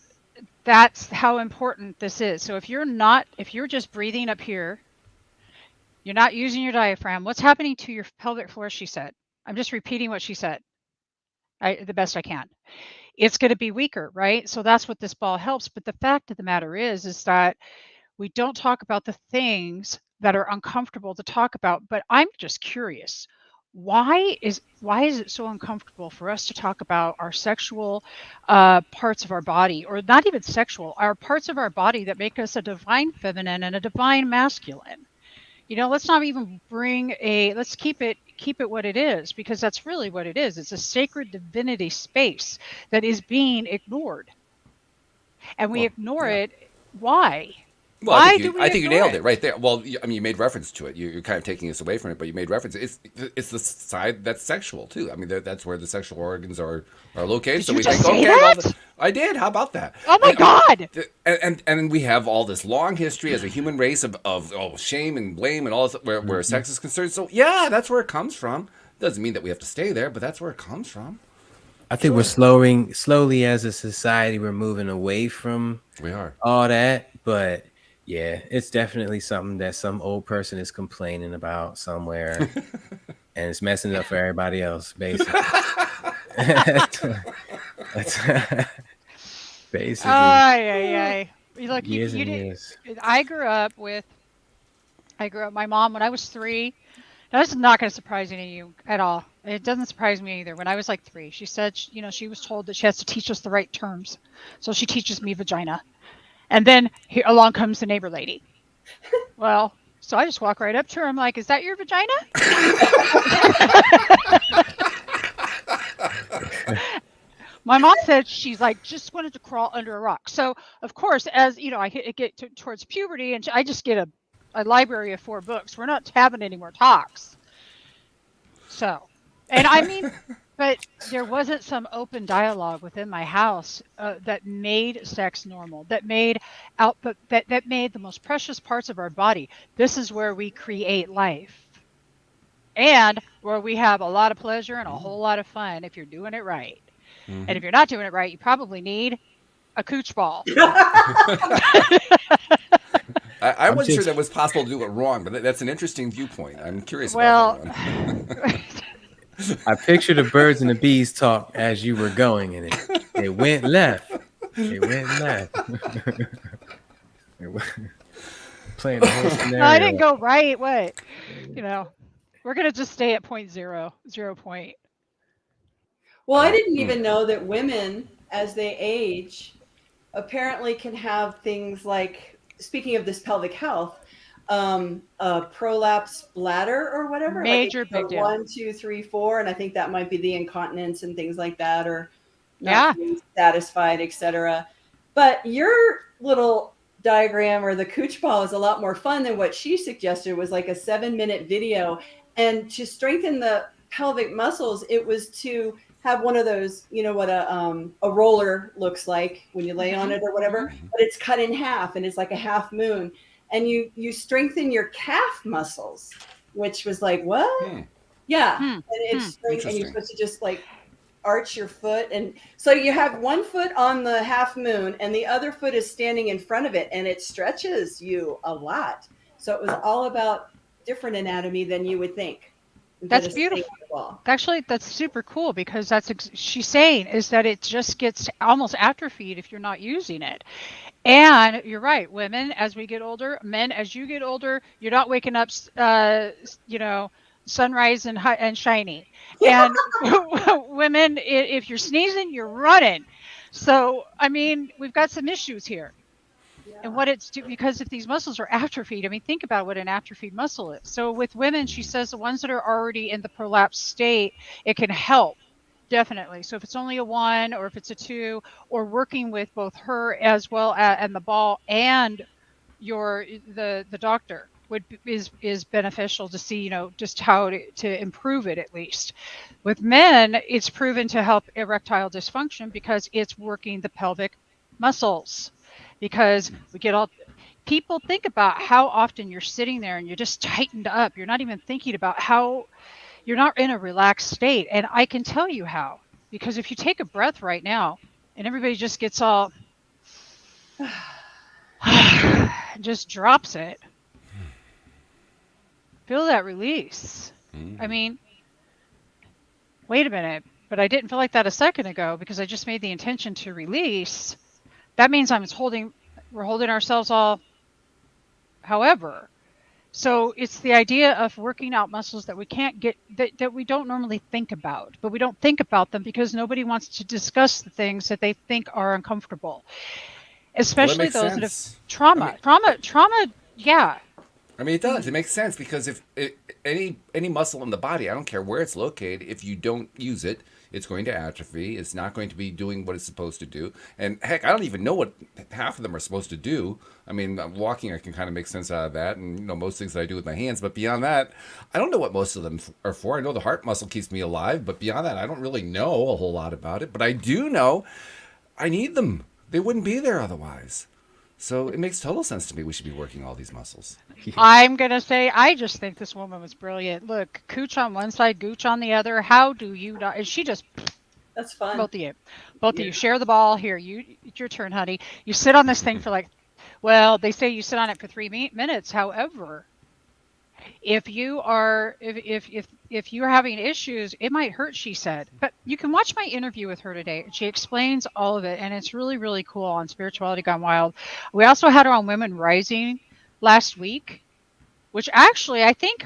how important this is. So if you're just breathing up here, you're not using your diaphragm, what's happening to your pelvic floor, she said? I'm just repeating what she said the best I can. It's going to be weaker, right? So that's what this ball helps. But the fact of the matter is that we don't talk about the things that are uncomfortable to talk about. But I'm just curious, why is it so uncomfortable for us to talk about our sexual parts of our body, or not even sexual, our parts of our body that make us a divine feminine and a divine masculine? Let's not even let's keep it what it is, because that's really what it is. It's a sacred divinity space that is being ignored. And we ignore it. Why? Well, I think you nailed it right there. Well, you made reference to it. You're kind of taking us away from it, but you made reference. It's the side that's sexual too. I mean, that's where the sexual organs are located. Did you just say that? I did. How about that? Oh my God! And we have all this long history as a human race of shame and blame and all this, where sex is concerned. So yeah, that's where it comes from. Doesn't mean that we have to stay there, but that's where it comes from. I think we're slowly as a society, we're moving away from all that, but. Yeah, it's definitely something that some old person is complaining about somewhere, and it's messing it up for everybody else, basically. Basically. Look, I grew up, my mom, when I was 3, now this is not going to surprise any of you at all. It doesn't surprise me either. When I was like 3, she said, she was told that she has to teach us the right terms. So she teaches me vagina. And then here along comes the neighbor lady. Well, so I just walk right up to her. I'm like, "Is that your vagina?" My mom said she's like just wanted to crawl under a rock. So of course, as you know, I get towards puberty, and I just get a library of 4 books. We're not having any more talks. So, and I mean, but there wasn't some open dialogue within my house that made sex normal, that made that made the most precious parts of our body. This is where we create life, and where we have a lot of pleasure and a whole lot of fun if you're doing it right. And if you're not doing it right, you probably need a cooch ball. I wasn't sure that was possible to do it wrong, but that's an interesting viewpoint. I'm curious about that one. I picture the birds and the bees talk as you were going, and it went left. It went left. Playing the whole scenario. No, I didn't go right. What? You know, we're gonna just stay at 0.0 point. Well, I didn't even know that women, as they age, apparently can have things like, speaking of this pelvic health, a prolapse bladder or whatever. Major big deal. 1, 2, 3, 4, and I think that might be the incontinence and things like that, or Yeah. not being satisfied, etc. But your little diagram or the cooch ball is a lot more fun than what she suggested. Was like a 7-minute video, and to strengthen the pelvic muscles, it was to have one of those, you know what a roller looks like when you lay on it or whatever, but it's cut in half and it's like a half moon, and you strengthen your calf muscles, which was like, what? Yeah. And it's and you're supposed to just like arch your foot, and so you have one foot on the half moon and the other foot is standing in front of it, and it stretches you a lot. So it was all about different anatomy than you would think. That's beautiful. Actually, that's super cool, because that's she's saying is that it just gets almost atrophied if you're not using it. And you're right, women, as we get older, men, as you get older, you're not waking up, you know, sunrise and shiny. And women, if you're sneezing, you're running. So, I mean, we've got some issues here. And what it's because if these muscles are atrophied, I mean, think about what an atrophied muscle is. So with women, she says the ones that are already in the prolapse state, it can help, definitely. So if it's only a 1 or if it's a 2, or working with both her as well and the ball and the doctor is beneficial to see, you know, just how to improve it at least. With men, it's proven to help erectile dysfunction because it's working the pelvic muscles. Because we get all people think about how often you're sitting there and you're just tightened up. You're not even thinking about how you're not in a relaxed state. And I can tell you how, because if you take a breath right now and everybody just gets all just drops it, feel that release. I mean, wait a minute, but I didn't feel like that a second ago because I just made the intention to release. That means we're holding ourselves all, however. So it's the idea of working out muscles that we can't get, that we don't normally think about, but we don't think about them because nobody wants to discuss the things that they think are uncomfortable, especially those that have trauma. Trauma, yeah. I mean, it does. It makes sense because if any muscle in the body, I don't care where it's located, if you don't use it, it's going to atrophy. It's not going to be doing what it's supposed to do. And heck, I don't even know what half of them are supposed to do. I mean, walking, I can kind of make sense out of that. And, you know, most things that I do with my hands. But beyond that, I don't know what most of them are for. I know the heart muscle keeps me alive. But beyond that, I don't really know a whole lot about it. But I do know I need them. They wouldn't be there otherwise. So it makes total sense to me we should be working all these muscles. I'm going to say, I just think this woman was brilliant. Look, cooch on one side, gooch on the other. How do you not? And she just... That's fun. Both of you share the ball. Here, it's your turn, honey. You sit on this thing for like, well, they say you sit on it for 3 minutes. However, if you are having issues, it might hurt, she said. But you can watch my interview with her today. She explains all of it, and it's really, really cool on Spirituality Gone Wild. We also had her on Women Rising last week, which actually I think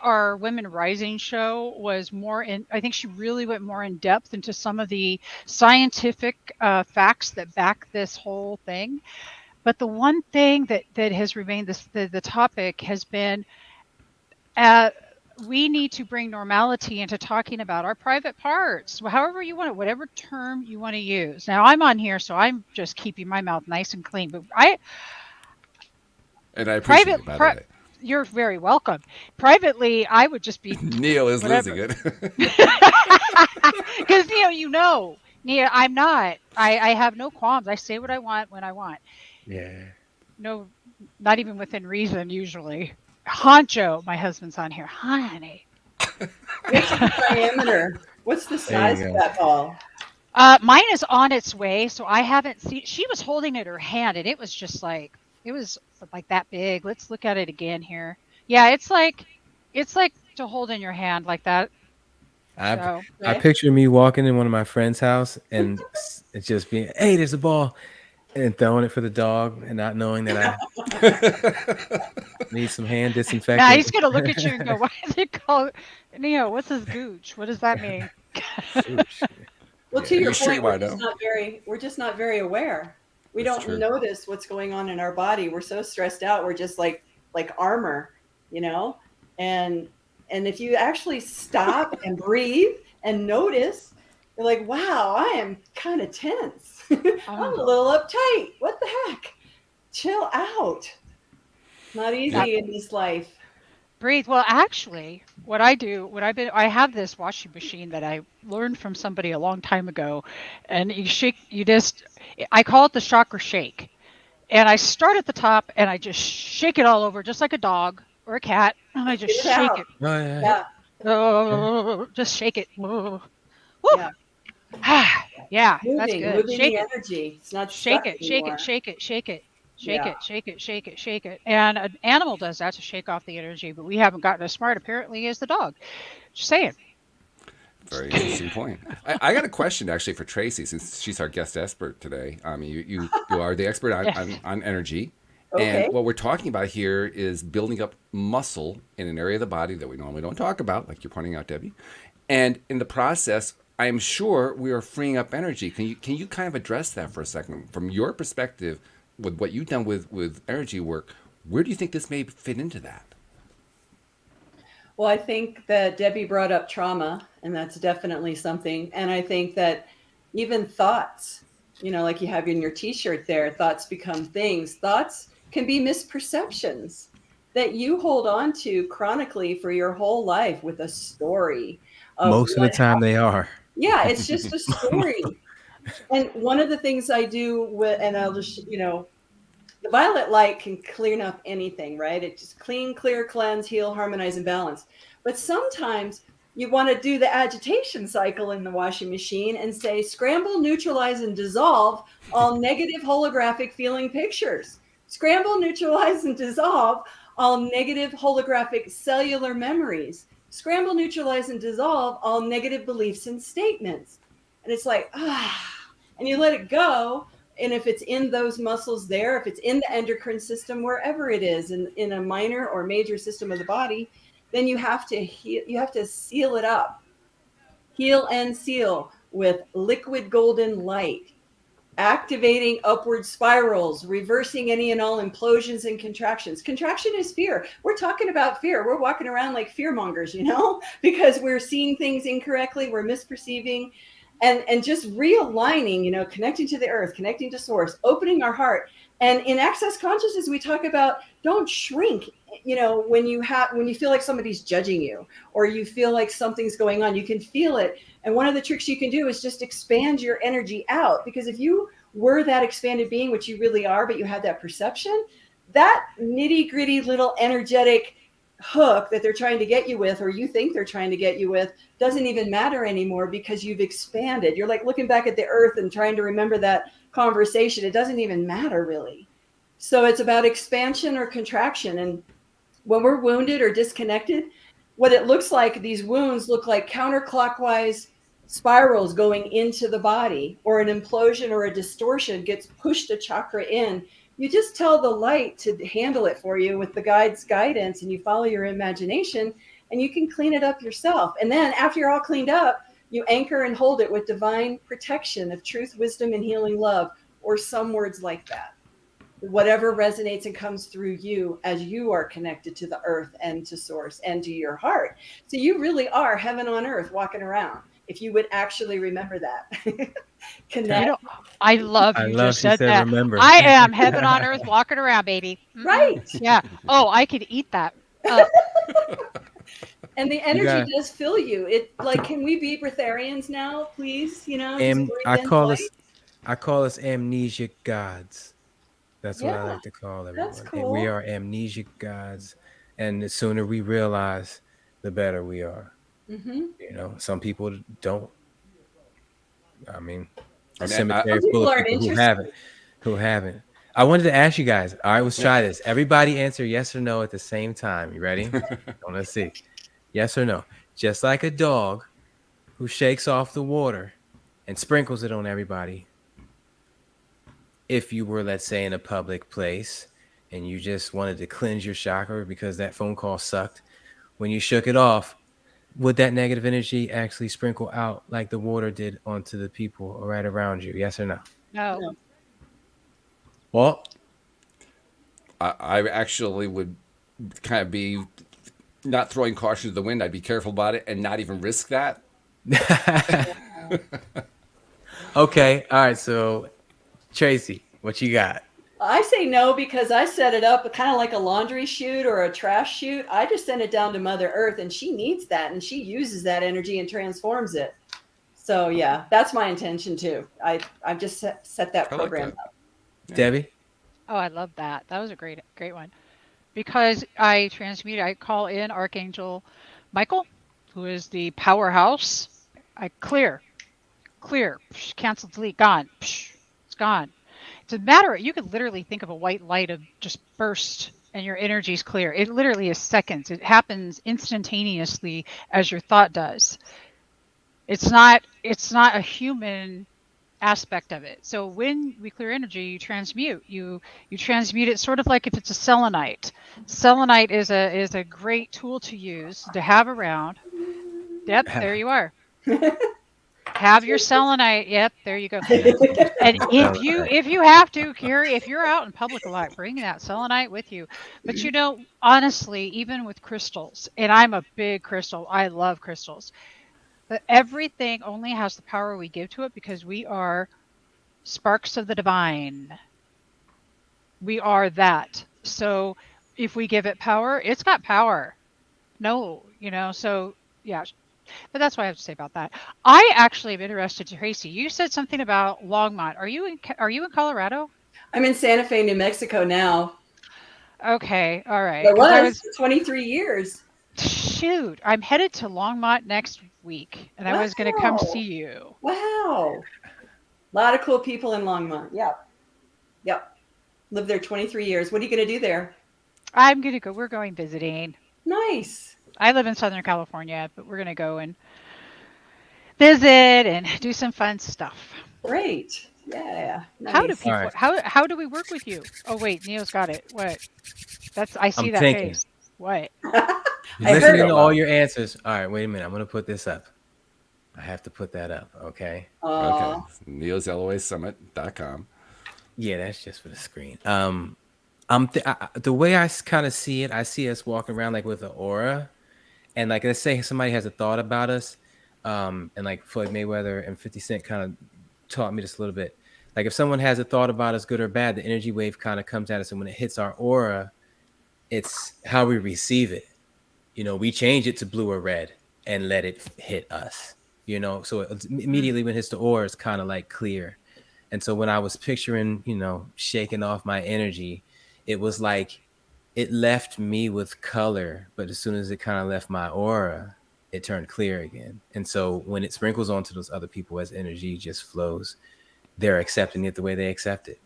our Women Rising show was more in. I think she really went more in depth into some of the scientific facts that back this whole thing. But the one thing that has remained the topic has been we need to bring normality into talking about our private parts, however you want it, whatever term you want to use. Now I'm on here, so I'm just keeping my mouth nice and clean. But And I appreciate private, it, by the way. you're very welcome. Privately, I would just be Neil is whatever. losing it. Because Nia, I'm not. I have no qualms. I say what I want when I want. Yeah. No, not even within reason usually. Honcho, my husband's on here. Honey. What's the diameter? What's the size you of go. that ball? Mine is on its way, so I haven't seen. She was holding it in her hand, and it was like that big. Let's look at it again here. Yeah, it's like to hold in your hand like that. I Okay. picture me walking in one of my friend's house and it's just being, hey, there's a ball, and throwing it for the dog and not knowing that I need some hand disinfectant. Now he's gonna look at you and go, "Why is it called Neo? What's his gooch? What does that mean?" Well, Yeah, to your you sure point, you we're wanna just know? not very aware. We That's don't true. notice what's going on in our body. We're so stressed out. We're just like armor, you know? And if you actually stop and breathe and notice, you're like, wow, I am kind of tense. I'm a little uptight. What the heck? Chill out. Not easy in this life. Breathe. Well, actually, what I have this washing machine that I learned from somebody a long time ago, and I call it the chakra shake. And I start at the top and I just shake it all over, just like a dog or a cat, and I just Get it shake out. it. Oh, yeah. Yeah. Just shake it. Woo. Yeah. Yeah, that's Moving good. Shake the it. energy. It's not Shake stuck it, shake anymore. it, shake it, shake it, shake Yeah. it, shake it, shake it, shake it. And an animal does that to shake off the energy, but we haven't gotten as smart apparently as the dog. Just saying. Very interesting point. I got a question actually for Tracey, since she's our guest expert today. You are the expert on, Yes. on energy. Okay. And what we're talking about here is building up muscle in an area of the body that we normally don't talk about, like you're pointing out, Debbie. And in the process, I'm sure we are freeing up energy. Can you kind of address that for a second? From your perspective, with what you've done with energy work, where do you think this may fit into that? Well, I think that Debbie brought up trauma, and that's definitely something. And I think that even thoughts, like you have in your t-shirt there, thoughts become things. Thoughts can be misperceptions that you hold on to chronically for your whole life with a story of Most of the what time happened. they are. Yeah, it's just a story. And one of the things I do and I'll just, the violet light can clean up anything, right? It just clean, clear, cleanse, heal, harmonize, and balance. But sometimes you want to do the agitation cycle in the washing machine and say, scramble, neutralize, and dissolve all negative holographic feeling pictures. Scramble, neutralize, and dissolve all negative holographic cellular memories. Scramble, neutralize, and dissolve all negative beliefs and statements. And it's like, and you let it go. And if it's in those muscles there, if it's in the endocrine system, wherever it is, in a minor or major system of the body, then you have to seal it up. Heal and seal with liquid golden light, activating upward spirals, reversing any and all implosions and contractions. Contraction is fear. We're talking about fear. We're walking around like fear mongers, because we're seeing things incorrectly, we're misperceiving. And just realigning, connecting to the earth, connecting to source, opening our heart. And in access consciousness, we talk about don't shrink, when you feel like somebody's judging you or you feel like something's going on, you can feel it. And one of the tricks you can do is just expand your energy out, because if you were that expanded being, which you really are, but you have that perception, that nitty gritty little energetic hook that they're trying to get you with, or you think they're trying to get you with, doesn't even matter anymore, because you've expanded. You're like looking back at the earth and trying to remember that conversation. It doesn't even matter really. So it's about expansion or contraction. And when we're wounded or disconnected, what it looks like, these wounds look like counterclockwise spirals going into the body, or an implosion or a distortion gets pushed a chakra in. You just tell the light to handle it for you with the guide's guidance, and you follow your imagination, and you can clean it up yourself. And then after you're all cleaned up, you anchor and hold it with divine protection of truth, wisdom, and healing love, or some words like that. whatever resonates and comes through you as you are connected to the earth and to source and to your heart. So you really are heaven on earth walking around. If you would actually remember that. Connect. I love I you love just she said said that. remember. I am heaven on earth walking around, baby. Right. Yeah. Oh, I could eat that up. And the energy got- does fill you. It like, can we be breatharians now, please? Just breathe I in call light. us amnesic gods. That's what I Yeah, like to call that's everyone. We cool. are amnesic gods, and the sooner we realize, the better we are. Mm-hmm. Some people don't. I mean, a And cemetery Some full people of aren't people who interested. haven't. I wanted to ask you guys. All right, let's try this. Everybody answer yes or no at the same time. You ready? Let's see. Yes or no? Just like a dog who shakes off the water and sprinkles it on everybody. If you were, let's say, in a public place and you just wanted to cleanse your chakra because that phone call sucked, when you shook it off, would that negative energy actually sprinkle out like the water did onto the people right around you? Yes or no? No. No. Well, I actually would kind of be not throwing caution to the wind. I'd be careful about it and not even risk that. okay. All right. So, Tracey, what you got? I say no because I set it up kind of like a laundry chute or a trash chute. I just send it down to Mother Earth, and she needs that, and she uses that energy and transforms it. So yeah, that's my intention too. I've just set that I like program that. up. Yeah. Debbie? Oh, I love that. That was a great one. Because I call in Archangel Michael, who is the powerhouse. I clear, cancel, delete, gone. It's gone. It's a matter. You could literally think of a white light of just burst and your energy's clear. It literally is seconds. It happens instantaneously as your thought does. It's not a human aspect of it. So when we clear energy, you transmute. You transmute it sort of like if it's a selenite. Selenite is a great tool to use to have around. Yep, there you are. Have your selenite. Yep, there you go. And if you have to, Carrie, if you're out in public a lot, bring that selenite with you. But honestly, even with crystals, and I'm a big crystal, I love crystals. But everything only has the power we give to it because we are sparks of the divine. We are that. So if we give it power, it's got power. No, so yeah. But that's what I have to say about that. I actually am interested, Tracey. You said something about Longmont. Are you in Colorado? I'm in Santa Fe, New Mexico now. Okay, all right. I was for 23 years. Shoot, I'm headed to Longmont next week, and I was going to come see you. Wow. A lot of cool people in Longmont. Yep. Lived there 23 years. What are you going to do there? I'm going to go. We're going visiting. Nice. I live in Southern California, but we're going to go and visit and do some fun stuff. Great. Yeah. Nice. How do people? How do we work with you? Oh wait, Neil's got it. What? I see that face. What? Listening to all your answers. All right, wait a minute. I'm gonna put this up. I have to put that up. Okay. Okay. Neil's LOASummit.com. Yeah, that's just for the screen. The way I kind of see it, I see us walking around like with an aura, and like let's say somebody has a thought about us, and like Floyd Mayweather and 50 Cent kind of taught me this a little bit. Like if someone has a thought about us, good or bad, the energy wave kind of comes at us, and when it hits our aura, it's how we receive it. We change it to blue or red and let it hit us. So immediately when it hits the aura, it's kind of like clear. And so when I was picturing, shaking off my energy, it was like it left me with color, but as soon as it kind of left my aura, it turned clear again. And so when it sprinkles onto those other people as energy just flows, they're accepting it the way they accept it.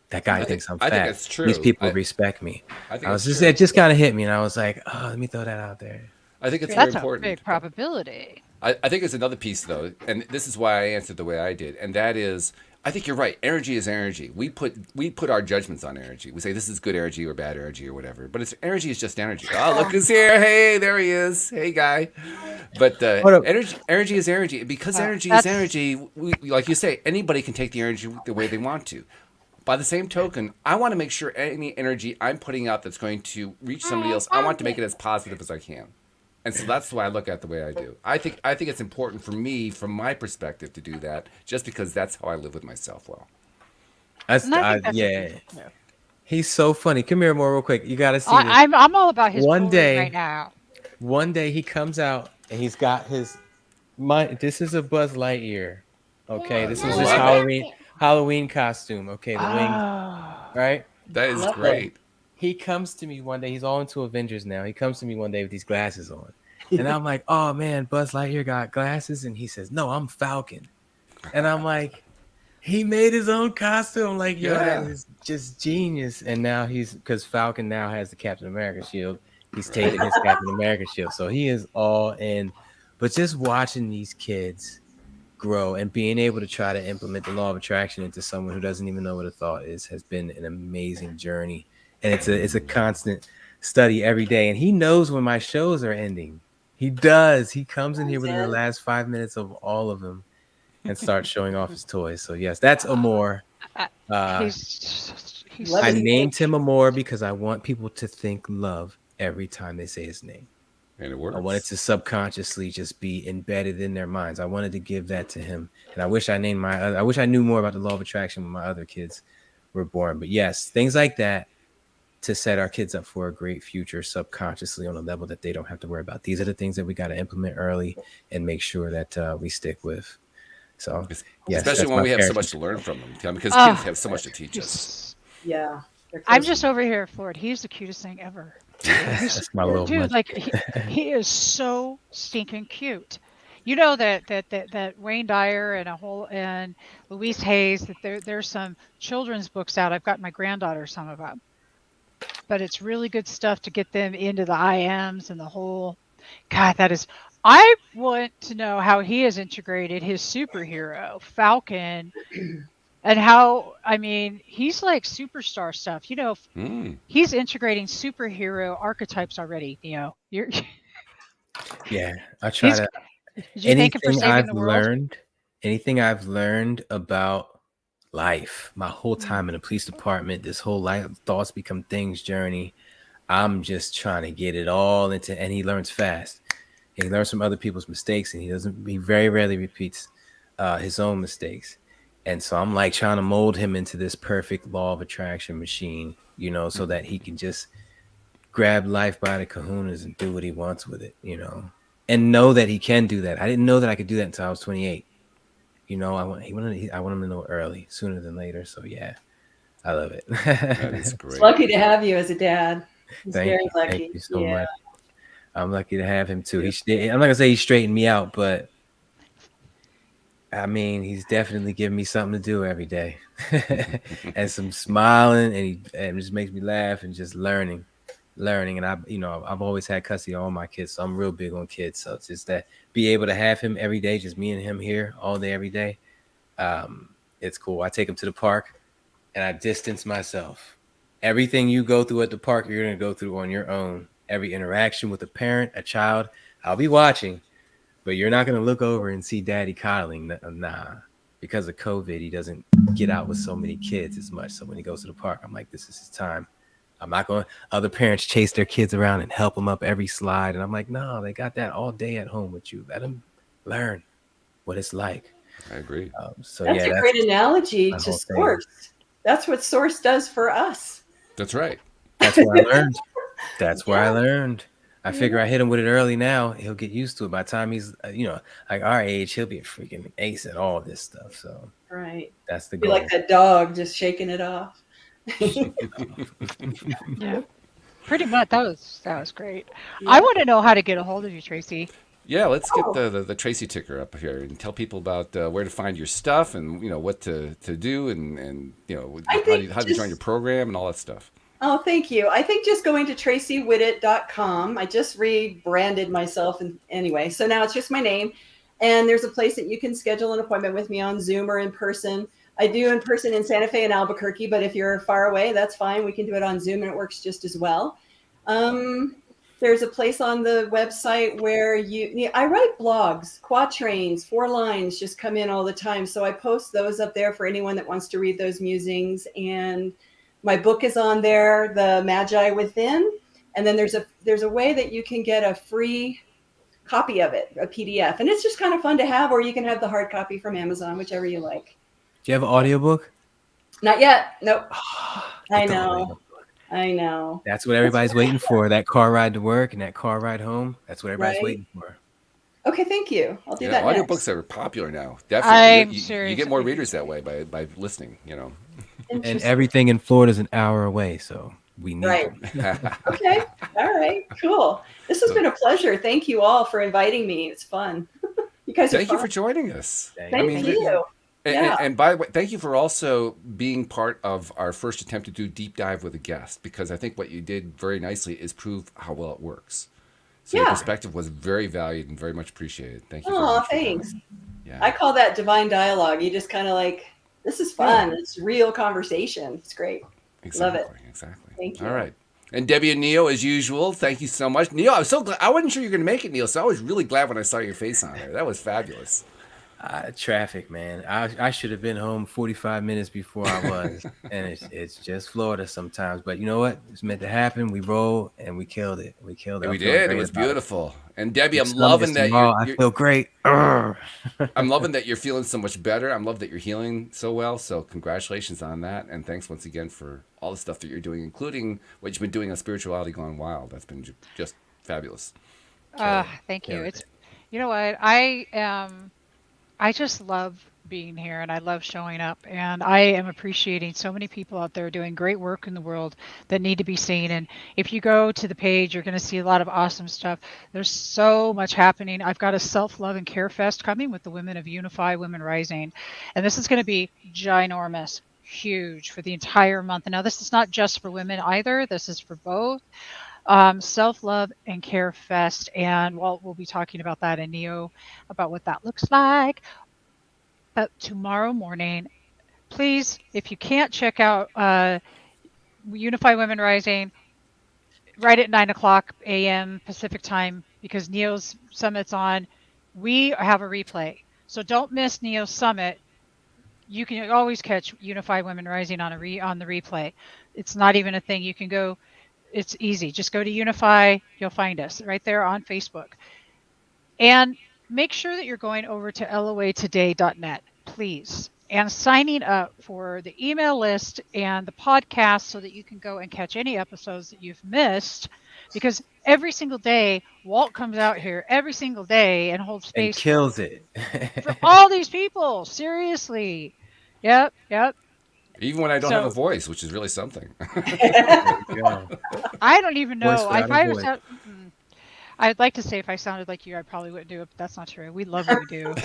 That guy thinks I'm fat. I think it's true. These people respect me. I think it just kind of hit me, and I was like, oh, let me throw that out there. I think it's very That's important. a big probability. I think it's another piece, though, and this is why I answered the way I did, and that is, I think you're right. Energy is energy. We put our judgments on energy. We say this is good energy or bad energy or whatever, but energy is just energy. Oh, look who's here! Hey, there he is. Hey, guy. But energy is energy. Because energy is energy, like you say, anybody can take the energy the way they want to. by the same token, I want to make sure any energy I'm putting out that's going to reach somebody else, I want to make it as positive as I can. And so that's why I look at it the way I do. I think it's important for me, from my perspective, to do that, just because that's how I live with myself well. Yeah. He's so funny. Come here more real quick. You got to see this. I'm all about his bullying right now. One day he comes out and he's got his this is a Buzz Lightyear. Okay, this was his Halloween costume. Okay, the wings, right? That is great. He comes to me one day. He's all into Avengers now. He comes to me one day with these glasses on, and I'm like, "Oh man, Buzz Lightyear got glasses," and he says, "No, I'm Falcon," and I'm like, "He made his own costume." Like, yo, that is just genius. And now because Falcon now has the Captain America shield. He's taking his Captain America shield, so he is all in. But just watching these kids grow and being able to try to implement the law of attraction into someone who doesn't even know what a thought is has been an amazing journey. And it's a constant study every day. And he knows when my shows are ending. He does. He comes in here within the last 5 minutes of all of them and starts showing off his toys. So yes, that's Amor. I named him Amor because I want people to think love every time they say his name. And it works. I wanted to subconsciously just be embedded in their minds. I wanted to give that to him. And I wish I knew more about the law of attraction when my other kids were born. But yes, things like that to set our kids up for a great future subconsciously on a level that they don't have to worry about. These are the things that we got to implement early and make sure that we stick with. So, yes, especially when we have so much to learn from them, because kids have so much to teach us. Yeah. I'm just over here floored. He's the cutest thing ever. That's my little dude. Like he is so stinking cute. You know that Wayne Dyer and Louise Hayes, that there's some children's books out. I've got my granddaughter some of them, but it's really good stuff to get them into the IMs and the whole. God, that is. I want to know how he has integrated his superhero Falcon. And how, he's like superstar stuff. He's integrating superhero archetypes already. Yeah, I try to. Did you thank him for saving the world? Anything I've learned about life, my whole time in the police department, this whole life thoughts become things journey. I'm just trying to get it all into, and he learns fast. He learns from other people's mistakes, and he very rarely repeats his own mistakes. And so I'm like trying to mold him into this perfect law of attraction machine, so that he can just grab life by the kahunas and do what he wants with it, and know that he can do that. I didn't know that I could do that until I was 28. I want him to know early, sooner than later. So yeah, I love it. That is great. It's lucky to have you as a dad. Thank you so much. I'm lucky to have him too. I'm not gonna say he straightened me out, but he's definitely giving me something to do every day, and some smiling, and just makes me laugh and just learning. And I've always had custody of all my kids, so I'm real big on kids. So it's just that be able to have him every day, just me and him here all day, every day. It's cool. I take him to the park, and I distance myself. Everything you go through at the park, you're gonna go through on your own. Every interaction with a parent, a child, I'll be watching. But you're not going to look over and see daddy coddling. Nah, because of COVID, he doesn't get out with so many kids as much. So when he goes to the park, I'm like, this is his time. I'm not going to, other parents chase their kids around and help them up every slide. And I'm like, no, they got that all day at home with you. Let them learn what it's like. I agree. That's a great analogy to Source. That's what Source does for us. That's right. That's where I learned. I figure I hit him with it early now. He'll get used to it. By the time he's, like our age, he'll be a freaking ace at all this stuff. So right, that's the goal. Be like that dog, just shaking it off. Yeah, pretty much. That was great. Yeah. I want to know how to get a hold of you, Tracey. Yeah, let's get the Tracey ticker up here and tell people about where to find your stuff and what to do and how to join your program and all that stuff. Oh, thank you. I think just going to TraceyWhittet.com. I just rebranded myself anyway. So now it's just my name. And there's a place that you can schedule an appointment with me on Zoom or in person. I do in person in Santa Fe and Albuquerque, but if you're far away, that's fine. We can do it on Zoom and it works just as well. There's a place on the website where I write blogs, quatrains, 4 lines just come in all the time. So I post those up there for anyone that wants to read those musings. And my book is on there, The Magi Within. And then there's a way that you can get a free copy of it, a PDF. And it's just kind of fun to have, or you can have the hard copy from Amazon, whichever you like. Do you have an audiobook? Not yet. Nope. I know. That's what everybody's waiting for. That car ride to work and that car ride home. That's what everybody's waiting for. Okay, thank you. I'll do that audiobooks next. are popular now. Definitely. You get more seriously. readers that way by listening, And everything in Florida is an hour away, so we need them. Okay. All right. Cool. This has been a pleasure. Thank you all for inviting me. It's fun. You guys are Thank fun. you for joining us. Thank you. And by the way, thank you for also being part of our first attempt to do deep dive with a guest, because I think what you did very nicely is prove how well it works. So your perspective was very valued and very much appreciated. Thank you. Oh, thanks. Yeah. I call that divine dialogue. You just kind of like, this is fun. It's real conversation. It's great. Exactly. Love it. Exactly. Thank you. All right. And Debbie and Neil, as usual, thank you so much. Neil, I was so glad. I wasn't sure you were going to make it, Neil, so I was really glad when I saw your face on there. That was fabulous. Traffic, man. I should have been home 45 minutes before I was. And it's just Florida sometimes. But you know what? It's meant to happen. We rolled and we killed it. We killed it. We did. It was beautiful. And Debbie, I'm Some loving that tomorrow. I feel great. I'm loving that you're feeling so much better. I'm loving that you're healing so well. So congratulations on that. And thanks once again for all the stuff that you're doing, including what you've been doing on Spirituality Gone Wild. That's been just fabulous. Thank you. It's, you know what? I just love being here and I love showing up, and I am appreciating so many people out there doing great work in the world that need to be seen. And if you go to the page, you're going to see a lot of awesome stuff. There's so much happening. I've got a self-love and care fest coming with the women of Unify Women Rising, and this is going to be ginormous, huge for the entire month. And now this is not just for women either. This is for both. Self-love and care fest, and Walt will be talking about that, and Neo about what that looks like. But tomorrow morning, please, if you can't check out Unify Women Rising right at 9:00 a.m. Pacific time, because Neo's summit's on, we have a replay, so don't miss Neo's summit. You can always catch Unify Women Rising on the replay. It's not even a thing. You can go. It's easy. Just go to Unify. You'll find us right there on Facebook. And make sure that you're going over to loatoday.net, please, and signing up for the email list and the podcast so that you can go and catch any episodes that you've missed. Because every single day, Walt comes out here every single day and holds space. And kills it. For all these people. Seriously. Yep. Even when I don't have a voice, which is really something. I don't even know. I'd like to say if I sounded like you, I probably wouldn't do it, but that's not true. We love what we do.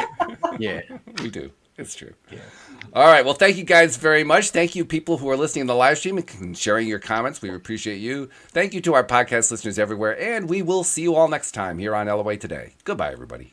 Yeah, we do. It's true. Yeah. All right. Well, thank you guys very much. Thank you, people who are listening to the live stream and sharing your comments. We appreciate you. Thank you to our podcast listeners everywhere. And we will see you all next time here on LOA Today. Goodbye, everybody.